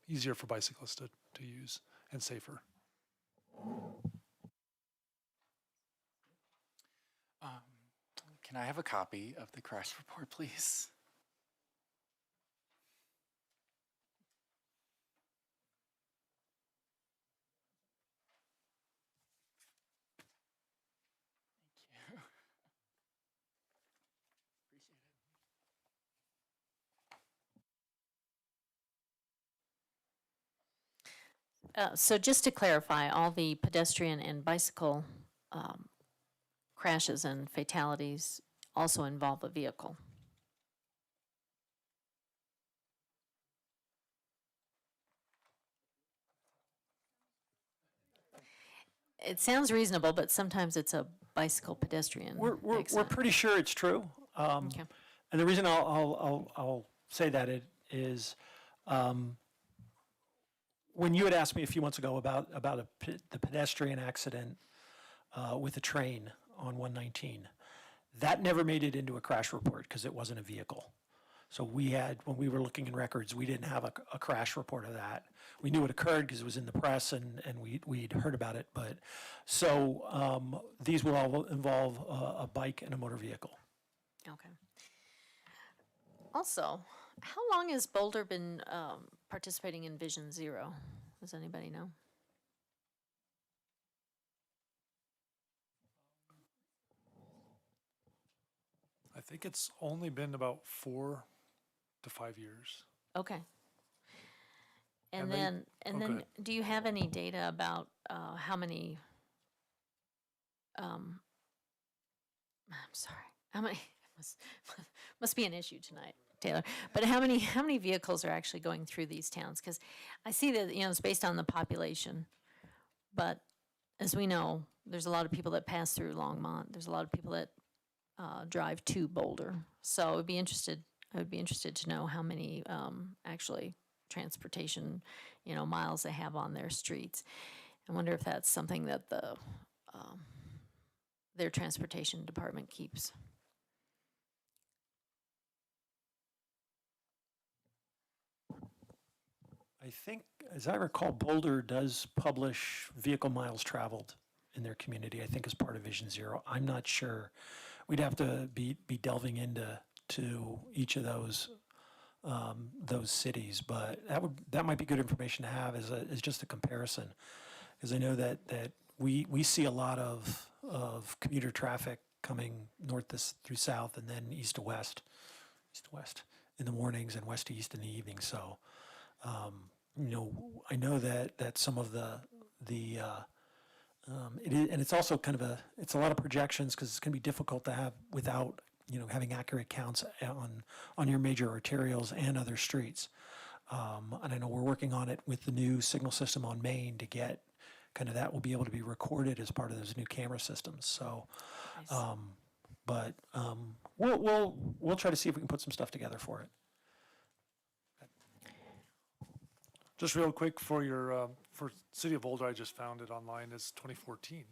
easier for bicyclists to use and safer. Can I have a copy of the crash report, please? Thank you. Appreciate it. So just to clarify, all the pedestrian and bicycle crashes and fatalities also involve a vehicle. It sounds reasonable, but sometimes it's a bicycle pedestrian We're accident. pretty sure it's true. Okay. And the reason I'll say that it is, when you had asked me a few months ago about the pedestrian accident with a train on 119, that never made it into a crash report because it wasn't a vehicle. So when we were looking in records, we didn't have a crash report of that. We knew it occurred because it was in the press and we'd heard about it. But so these will all involve a bike and a motor vehicle. Okay. Also, how long has Boulder been participating in Vision Zero? Does anybody know? I think it's only been about 4 to 5 years. Okay. And And they- then, and oh, go then, ahead. do you have any data about how many? I'm sorry. How many? Must, must be an issue tonight, Taylor. But how many vehicles are actually going through these towns? Because I see that it's based on the population, but as we know, there's a lot of people that pass through Longmont. There's a lot of people that drive to Boulder. So I would be interested to know how many actually transportation, miles they have on their streets. I wonder if that's something that their transportation department keeps. I think, as I recall, Boulder does publish vehicle miles traveled in their community, I think as part of Vision Zero. I'm not sure. We'd have to be delving into each of those cities, but that might be good information to have as just a comparison. Because I know that we see a lot of commuter traffic coming north through south and then east to west in the mornings and west to east in the evening. So, I know that some of it is, and it's also kind of it's a lot of projections because it's going to be difficult to have without having accurate counts on your major arterials and other streets. And I know we're working on it with the new signal system on Main to get kind of that will be able to be recorded as part of those new camera systems. So, Nice. but we'll try to see if we can put some stuff together for it. Just real quick for your, for City of Boulder, I just found it online, is 2014.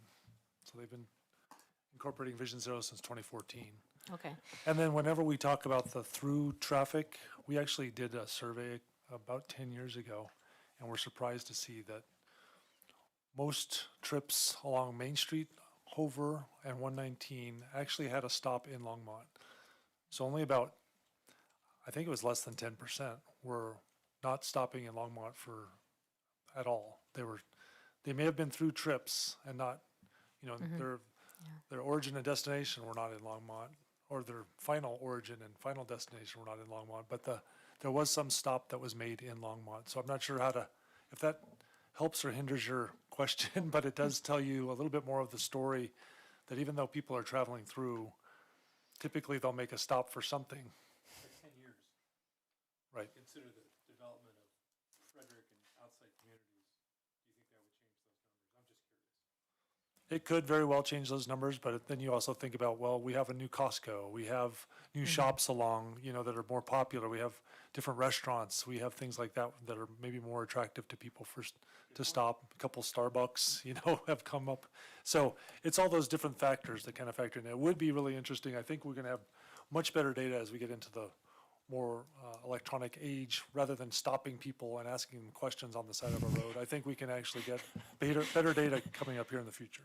So they've been incorporating Vision Zero since 2014. Okay. And then whenever we talk about the through traffic, we actually did a survey about 10 years ago, and we're surprised to see that most trips along Main Street, Hover, and 119 actually had a stop in Longmont. So only about, I think it was less than 10% were not stopping in Longmont at all. They may have been through trips and not, their origin and destination were not in Longmont, or their final origin and final destination were not in Longmont, but there was some stop that was made in Longmont. So I'm not sure if that helps or hinders your question, but it does tell you a little bit more of the story, that even though people are traveling through, typically they'll make a stop for something. 10 years. Right. Consider the development of Frederick and outside communities. Do you think that would change those numbers? I'm just curious. It could very well change those numbers, but then you also think about, well, we have a new Costco, we have new shops along, that are more popular, we have different restaurants, we have things like that that are maybe more attractive to people to stop. A couple Starbucks, have come up. So it's all those different factors that kind of factor in. It would be really interesting. I think we're going to have much better data as we get into the more electronic age, rather than stopping people and asking them questions on the side of a road. I think we can actually get better data coming up here in the future.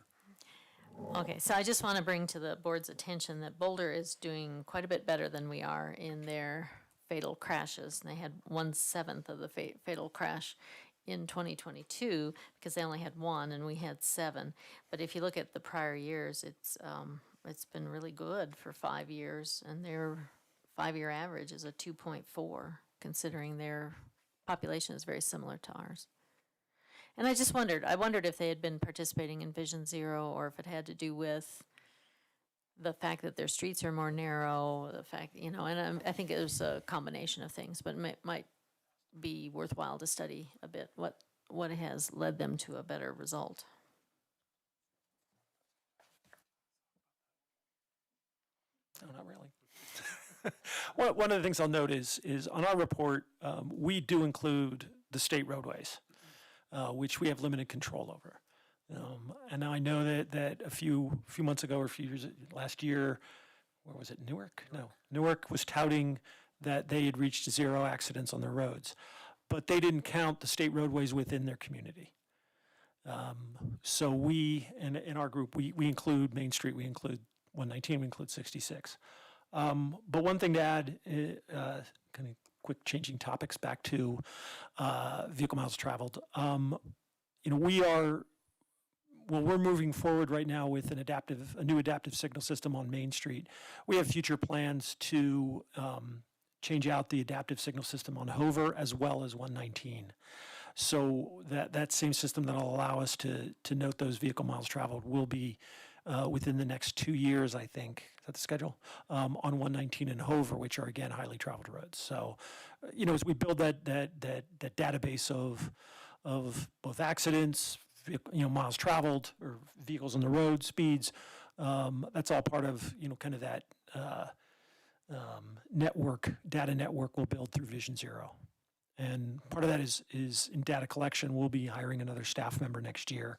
Okay, so I just want to bring to the board's attention that Boulder is doing quite a bit better than we are in their fatal crashes. And they had 1/7 of the fatal crash in 2022 because they only had 1 and we had 7. But if you look at the prior years, it's been really good for 5 years, and their 5-year average is a 2.4, considering their population is very similar to ours. And I wondered if they had been participating in Vision Zero, or if it had to do with the fact that their streets are more narrow, the fact, and I think it was a combination of things, but it might be worthwhile to study a bit what has led them to a better result. No, not really. One of the things I'll note is on our report, we do include the state roadways, which we have limited control over. And I know that a few months ago, or a few years, last year, where was it, Newark? No, Newark was touting that they had reached 0 accidents on their roads, but they didn't count the state roadways within their community. So we, in our group, we include Main Street, we include 119, we include 66. But one thing to add, kind of quick changing topics back to vehicle miles traveled. We're moving forward right now with a new adaptive signal system on Main Street. We have future plans to change out the adaptive signal system on Hover as well as 119. So that same system that'll allow us to note those vehicle miles traveled will be within the next 2 years, I think. Is that the schedule? On 119 and Hover, which are again highly traveled roads. So, as we build that database of both accidents, miles traveled or vehicles on the road, speeds, that's all part of kind of that data network we'll build through Vision Zero. And part of that is in data collection. We'll be hiring another staff member next year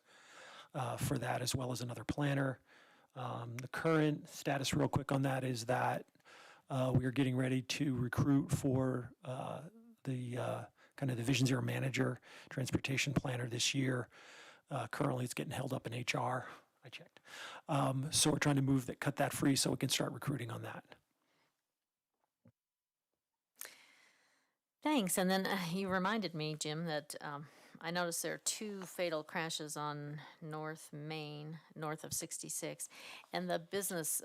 for that, as well as another planner. The current status, real quick on that, is that we are getting ready to recruit for the kind of the Vision Zero manager, transportation planner this year. Currently, it's getting held up in HR. I checked. So we're trying to cut that free so we can start recruiting on that. Thanks. And then you reminded me, Jim, that I noticed there are 2 fatal crashes on North Main, north of 66, and the businesses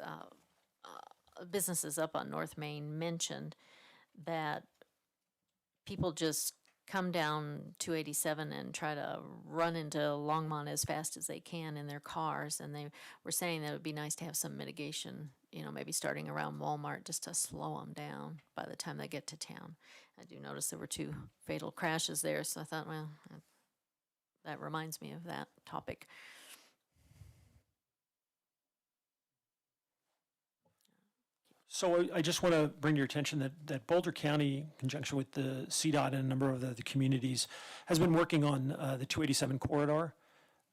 up on North Main mentioned that people just come down 287 and try to run into Longmont as fast as they can in their cars, and they were saying that it would be nice to have some mitigation, maybe starting around Walmart just to slow them down by the time they get to town. I do notice there were 2 fatal crashes there, so I thought, well, that reminds me of that topic. So I just want to bring to your attention that Boulder County, in conjunction with the CDOT and a number of the communities, has been working on the 287 corridor.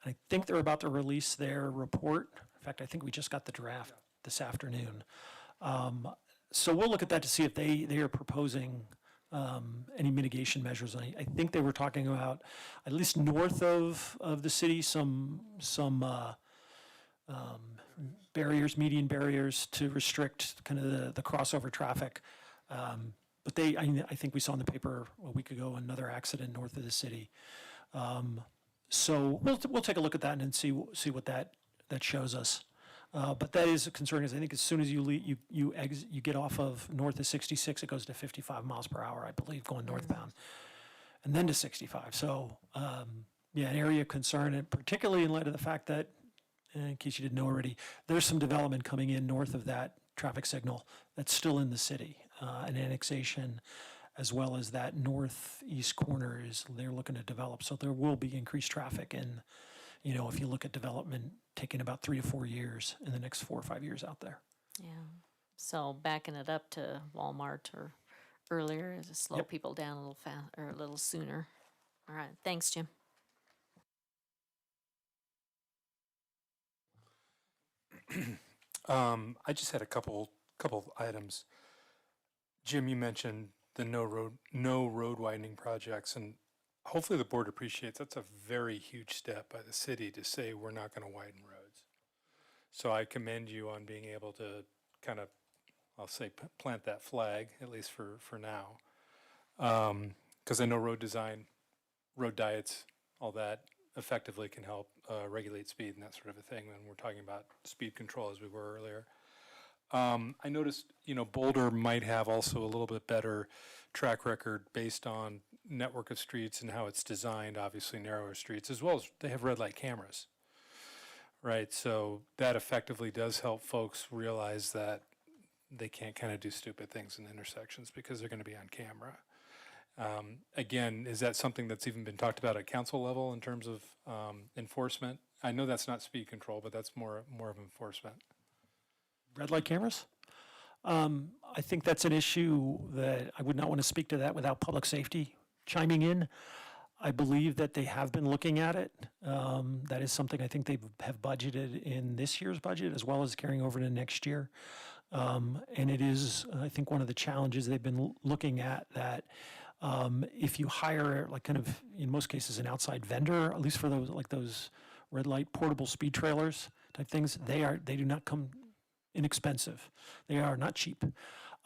I think they're about to release their report. In fact, I think we just got the draft this afternoon. So we'll look at that to see if they are proposing any mitigation measures. I think they were talking about, at least north of the city, some barriers, median barriers to restrict kind of the crossover traffic. But I think we saw in the paper a week ago another accident north of the city. So we'll take a look at that and see what that shows us. But that is a concern, because I think as soon as you get off of north of 66, it goes to 55 miles per hour, I believe, going northbound, and then to 65. So an area of concern, and particularly in light of the fact that, in case you didn't know already, there's some development coming in north of that traffic signal that's still in the city, an annexation, as well as that northeast corner they're looking to develop. So there will be increased traffic, and if you look at development taking about 3 to 4 years in the next 4 or 5 years out there. Yeah. So backing it up to Walmart or earlier to slow people down a little or a little sooner. All right. Thanks, Jim. I just had a couple items. Jim, you mentioned the no road widening projects, and hopefully the board appreciates that's a very huge step by the city to say we're not going to widen roads. So I commend you on being able to kind of, I'll say, plant that flag, at least for now. Because I know road design, road diets, all that effectively can help regulate speed and that sort of a thing when we're talking about speed control as we were earlier. I noticed, Boulder might have also a little bit better track record based on network of streets and how it's designed, obviously narrower streets, as well as they have red light cameras, right? So that effectively does help folks realize that they can't kind of do stupid things in intersections because they're going to be on camera. Again, is that something that's even been talked about at council level in terms of enforcement? I know that's not speed control, but that's more of enforcement. Red light cameras? I think that's an issue that I would not want to speak to that without public safety chiming in. I believe that they have been looking at it. That is something I think they have budgeted in this year's budget as well as carrying over to next year. And it is, I think, one of the challenges they've been looking at, that if you hire, like, kind of, in most cases, an outside vendor, at least for those red light portable speed trailers type things, they do not come inexpensive. They are not cheap.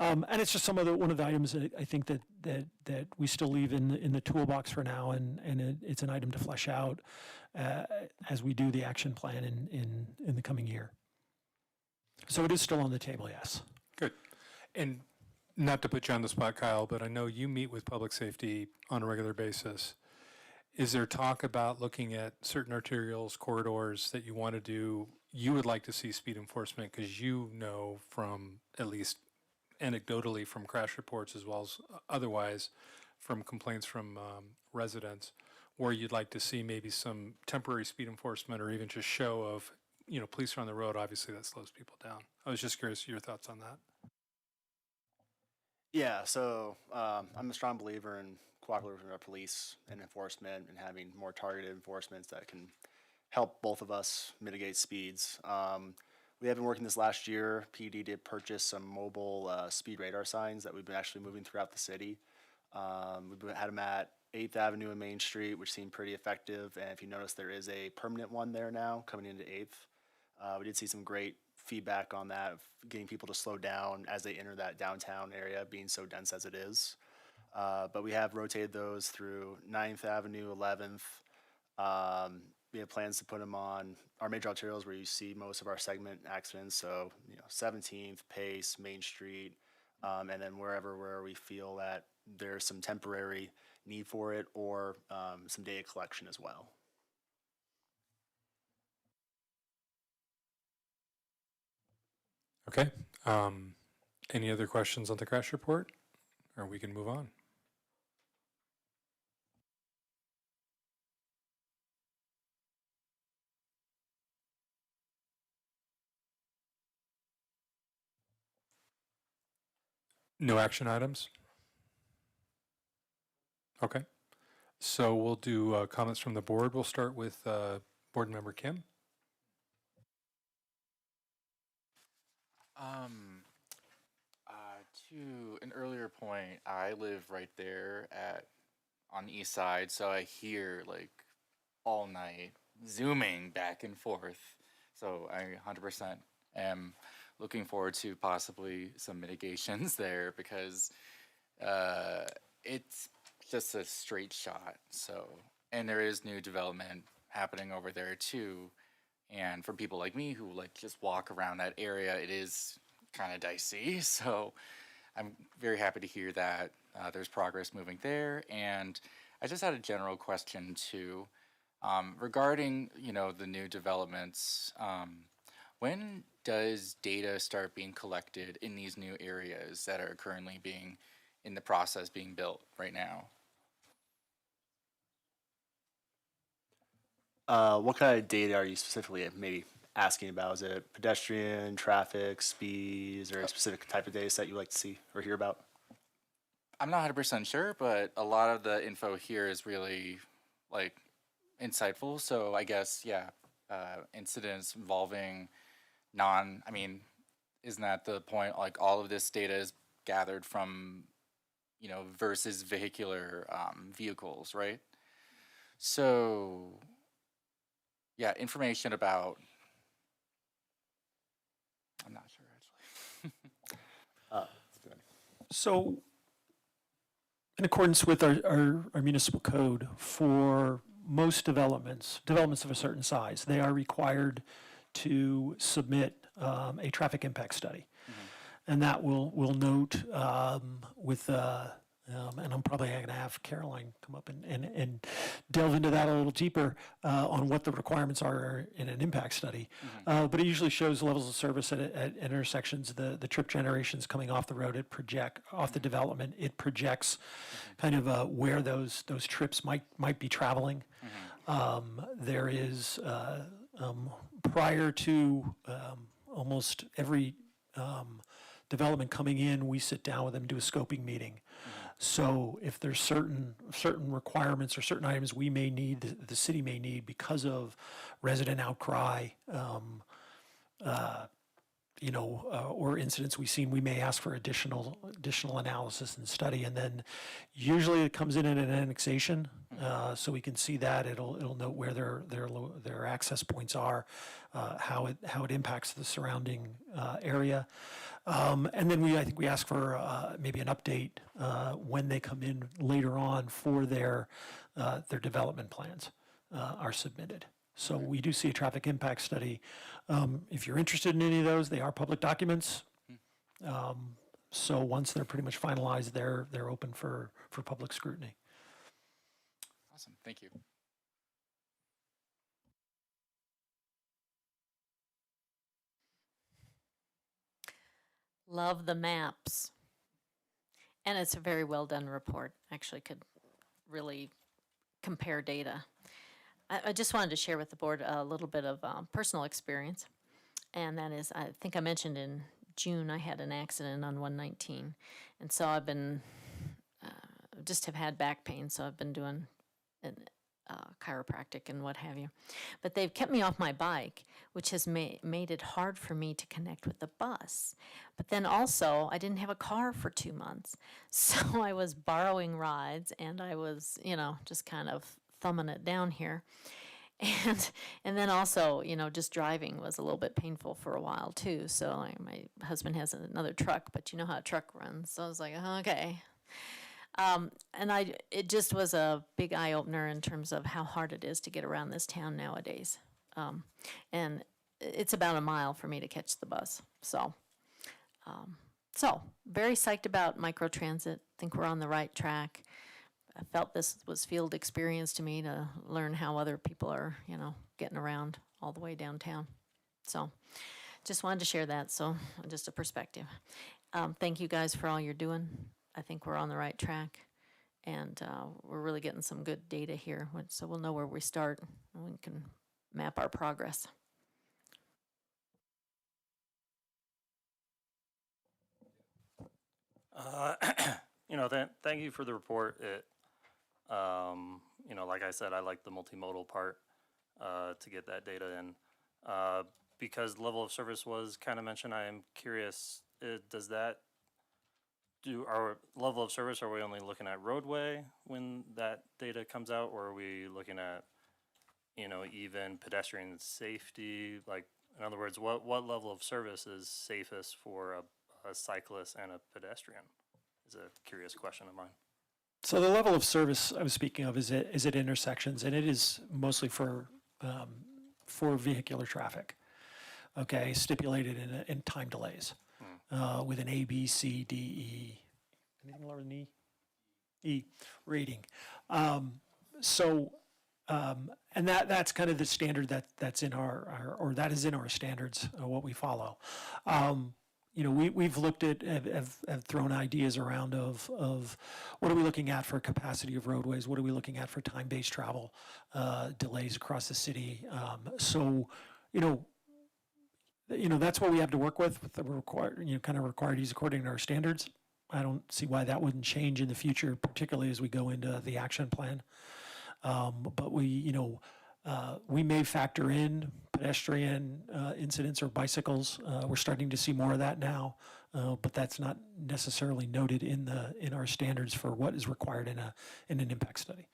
And it's just one of the items that I think that we still leave in the toolbox for now, and it's an item to flesh out as we do the action plan in the coming year. So it is still on the table, yes. Good. And not to put you on the spot, Kyle, but I know you meet with public safety on a regular basis. Is there talk about looking at certain arterials, corridors that you want to do, you would like to see speed enforcement because you know from, at least anecdotally, from crash reports as well as otherwise from complaints from residents, where you'd like to see maybe some temporary speed enforcement or even just show of, police are on the road, obviously that slows people down. I was just curious your thoughts on that. Yeah, so I'm a strong believer in cooperating with our police and enforcement and having more targeted enforcements that can help both of us mitigate speeds. We have been working this last year. PD did purchase some mobile speed radar signs that we've been actually moving throughout the city. We've had them at 8th Avenue and Main Street, which seemed pretty effective. And if you notice, there is a permanent one there now coming into 8th. We did see some great feedback on that, of getting people to slow down as they enter that downtown area, being so dense as it is. But we have rotated those through 9th Avenue, 11th. We have plans to put them on our major arterials where you see most of our segment accidents. So, 17th, Pace, Main Street, and then where we feel that there's some temporary need for it or some data collection as well. Okay. Any other questions on the crash report? Or we can move on. No action items? Okay. So we'll do comments from the board. We'll start with Board Member Kim. To an earlier point, I live right there on the east side, so I hear like all night zooming back and forth. So I 100% am looking forward to possibly some mitigations there because it's just a straight shot. So, and there is new development happening over there too. And for people like me who like just walk around that area, it is kind of dicey. So I'm very happy to hear that there's progress moving there. And I just had a general question too, regarding the new developments. When does data start being collected in these new areas that are currently being in the process being built right now? What kind of data are you specifically maybe asking about? Is it pedestrian, traffic, speed? Is there a specific type of data set you like to see or hear about? I'm not 100% sure, but a lot of the info here is really like insightful. So I guess, yeah, incidents involving isn't that the point? Like all of this data is gathered from, versus vehicular vehicles, right? So, yeah, information about, I'm not sure actually. So, in accordance with our municipal code, for most developments of a certain size, they are required to submit a traffic impact study. And that will note with, and I'm probably going to have Caroline come up and delve into that a little deeper on what the requirements are in an impact study. But it usually shows levels of service at intersections, the trip generations coming off the road, off the development, it projects kind of where those trips might be traveling. There is, prior to almost every development coming in, we sit down with them, do a scoping meeting. So if there's certain requirements or certain items we may need, the city may need because of resident outcry, or incidents we've seen, we may ask for additional analysis and study, and then usually it comes in an annexation, so we can see that. It'll note where their access points are, how it impacts the surrounding area, and then I think we ask for maybe an update when they come in later on for their development plans are submitted. So we do see a traffic impact study. If you're interested in any of those, they are public documents. So once they're pretty much finalized, they're open for public scrutiny. Awesome. Thank you. Love the maps. And it's a very well done report. Actually could really compare data. I just wanted to share with the board a little bit of personal experience. And that is, I think I mentioned in June, I had an accident on 119. And so I've been, just have had back pain. So I've been doing chiropractic and what have you. But they've kept me off my bike, which has made it hard for me to connect with the bus. But then also, I didn't have a car for 2 months. So I was borrowing rides and I was, just kind of thumbing it down here. And then also, just driving was a little bit painful for a while too. So my husband has another truck, but you know how a truck runs. So I was like, okay. And it just was a big eye opener in terms of how hard it is to get around this town nowadays. And it's about a mile for me to catch the bus. So very psyched about microtransit. Think we're on the right track. I felt this was field experience to me to learn how other people are, getting around all the way downtown. So just wanted to share that. So just a perspective. Thank you guys for all you're doing. I think we're on the right track, and we're really getting some good data here. So we'll know where we start, and we can map our progress. Thank you for the report. Like I said, I like the multimodal part to get that data in. Because level of service was kind of mentioned, I am curious, does that do our level of service, are we only looking at roadway when that data comes out, or are we looking at, even pedestrian safety? Like, in other words, what level of service is safest for a cyclist and a pedestrian? Is a curious question of mine. So the level of service I was speaking of is at intersections, and it is mostly for vehicular traffic. Okay, stipulated in time delays with an A, B, C, D, E. Anything lower than E? E rating. And that's kind of the standard that's in that is in our standards, what we follow. We've looked at, have thrown ideas around of what are we looking at for capacity of roadways? What are we looking at for time-based travel delays across the city? That's what we have to work with the required according to our standards. I don't see why that wouldn't change in the future, particularly as we go into the action plan. But we may factor in pedestrian incidents or bicycles. We're starting to see more of that now, but that's not necessarily noted in our standards for what is required in an impact study.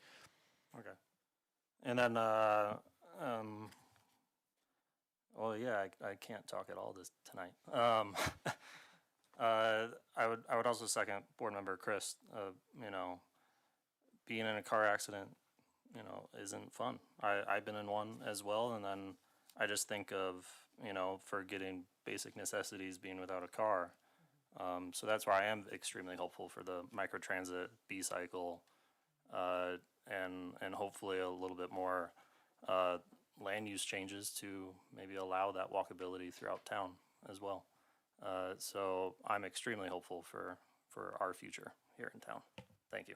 Okay. And then, I can't talk at all this tonight. I would also second board member Chris. Being in a car accident, isn't fun. I've been in one as well, and then I just think of, for getting basic necessities being without a car. So that's why I am extremely hopeful for the microtransit, B-cycle, and hopefully a little bit more land use changes to maybe allow that walkability throughout town as well. So I'm extremely hopeful for our future here in town. Thank you.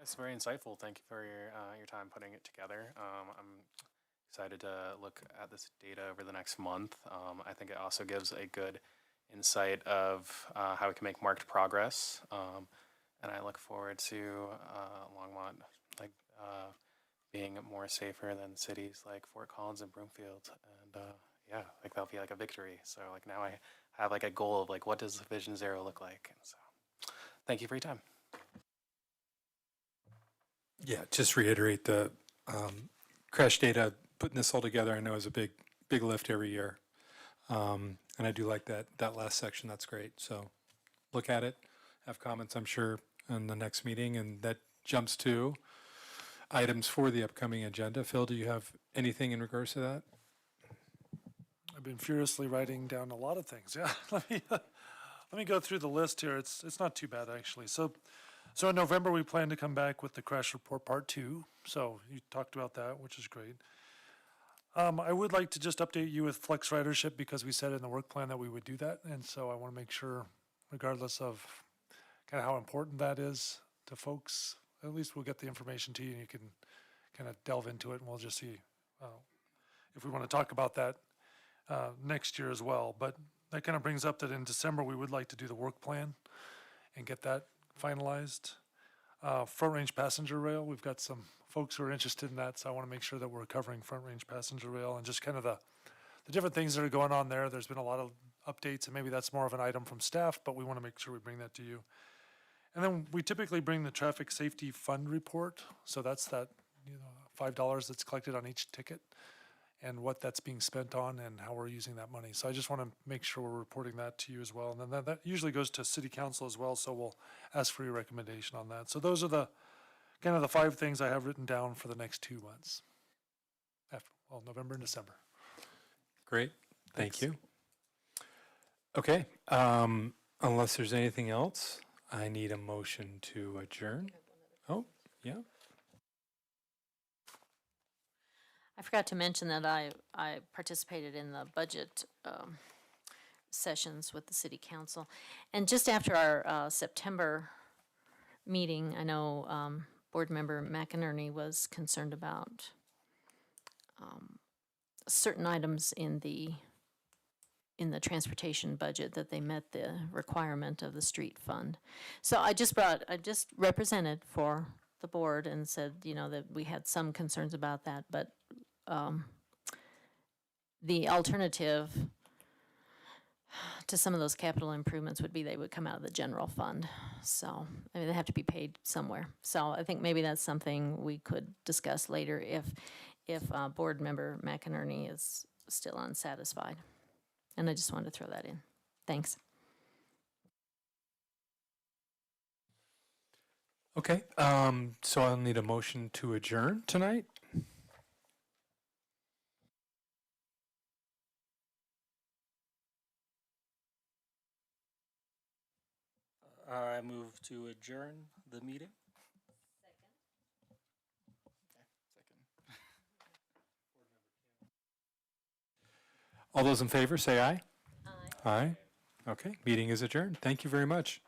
It's very insightful. Thank you for your time putting it together. I'm excited to look at this data over the next month. I think it also gives a good insight of how we can make marked progress. And I look forward to Longmont being more safer than cities like Fort Collins and Broomfield. And yeah, like that'll be like a victory. So like now I have like a goal of like what does Vision Zero look like? And so thank you for your time. Yeah, just reiterate the crash data, putting this all together, I know is a big lift every year. And I do like that last section. That's great. So look at it, have comments, I'm sure, in the next meeting. And that jumps to items for the upcoming agenda. Phil, do you have anything in regards to that? I've been furiously writing down a lot of things. Yeah, let me go through the list here. It's not too bad actually. So in November we plan to come back with the crash report part 2. So you talked about that, which is great. I would like to just update you with flex ridership because we said in the work plan that we would do that, and so I want to make sure, regardless of kind of how important that is to folks, at least we'll get the information to you and you can kind of delve into it, and we'll just see if we want to talk about that next year as well. But that kind of brings up that in December we would like to do the work plan and get that finalized. Front range passenger rail, we've got some folks who are interested in that, so I want to make sure that we're covering front range passenger rail and just kind of the different things that are going on there. There's been a lot of updates, and maybe that's more of an item from staff, but we want to make sure we bring that to you. And then we typically bring the traffic safety fund report, so that's that $5 that's collected on each ticket and what that's being spent on and how we're using that money. So I just want to make sure we're reporting that to you as well. And then that usually goes to city council as well, so we'll ask for your recommendation on that. So those are the kind of the 5 things I have written down for the next 2 months. November and December. Great. Thank Thanks. you. Okay. Unless there's anything else, I need a motion to adjourn. Oh, yeah. I forgot to mention that I participated in the budget sessions with the city council. And just after our September meeting, I know board member McInerney was concerned about certain items in the transportation budget that they met the requirement of the street fund. So I just represented for the board and said, that we had some concerns about that, but the alternative to some of those capital improvements would be they would come out of the general fund. So, they have to be paid somewhere. So I think maybe that's something we could discuss later if board member McInerney is still unsatisfied. And I just wanted to throw that in. Thanks. Okay. So I'll need a motion to adjourn tonight. I move to adjourn the meeting. Second. All those in favor, say aye. Aye. Aye. Okay. Meeting is adjourned. Thank you very much.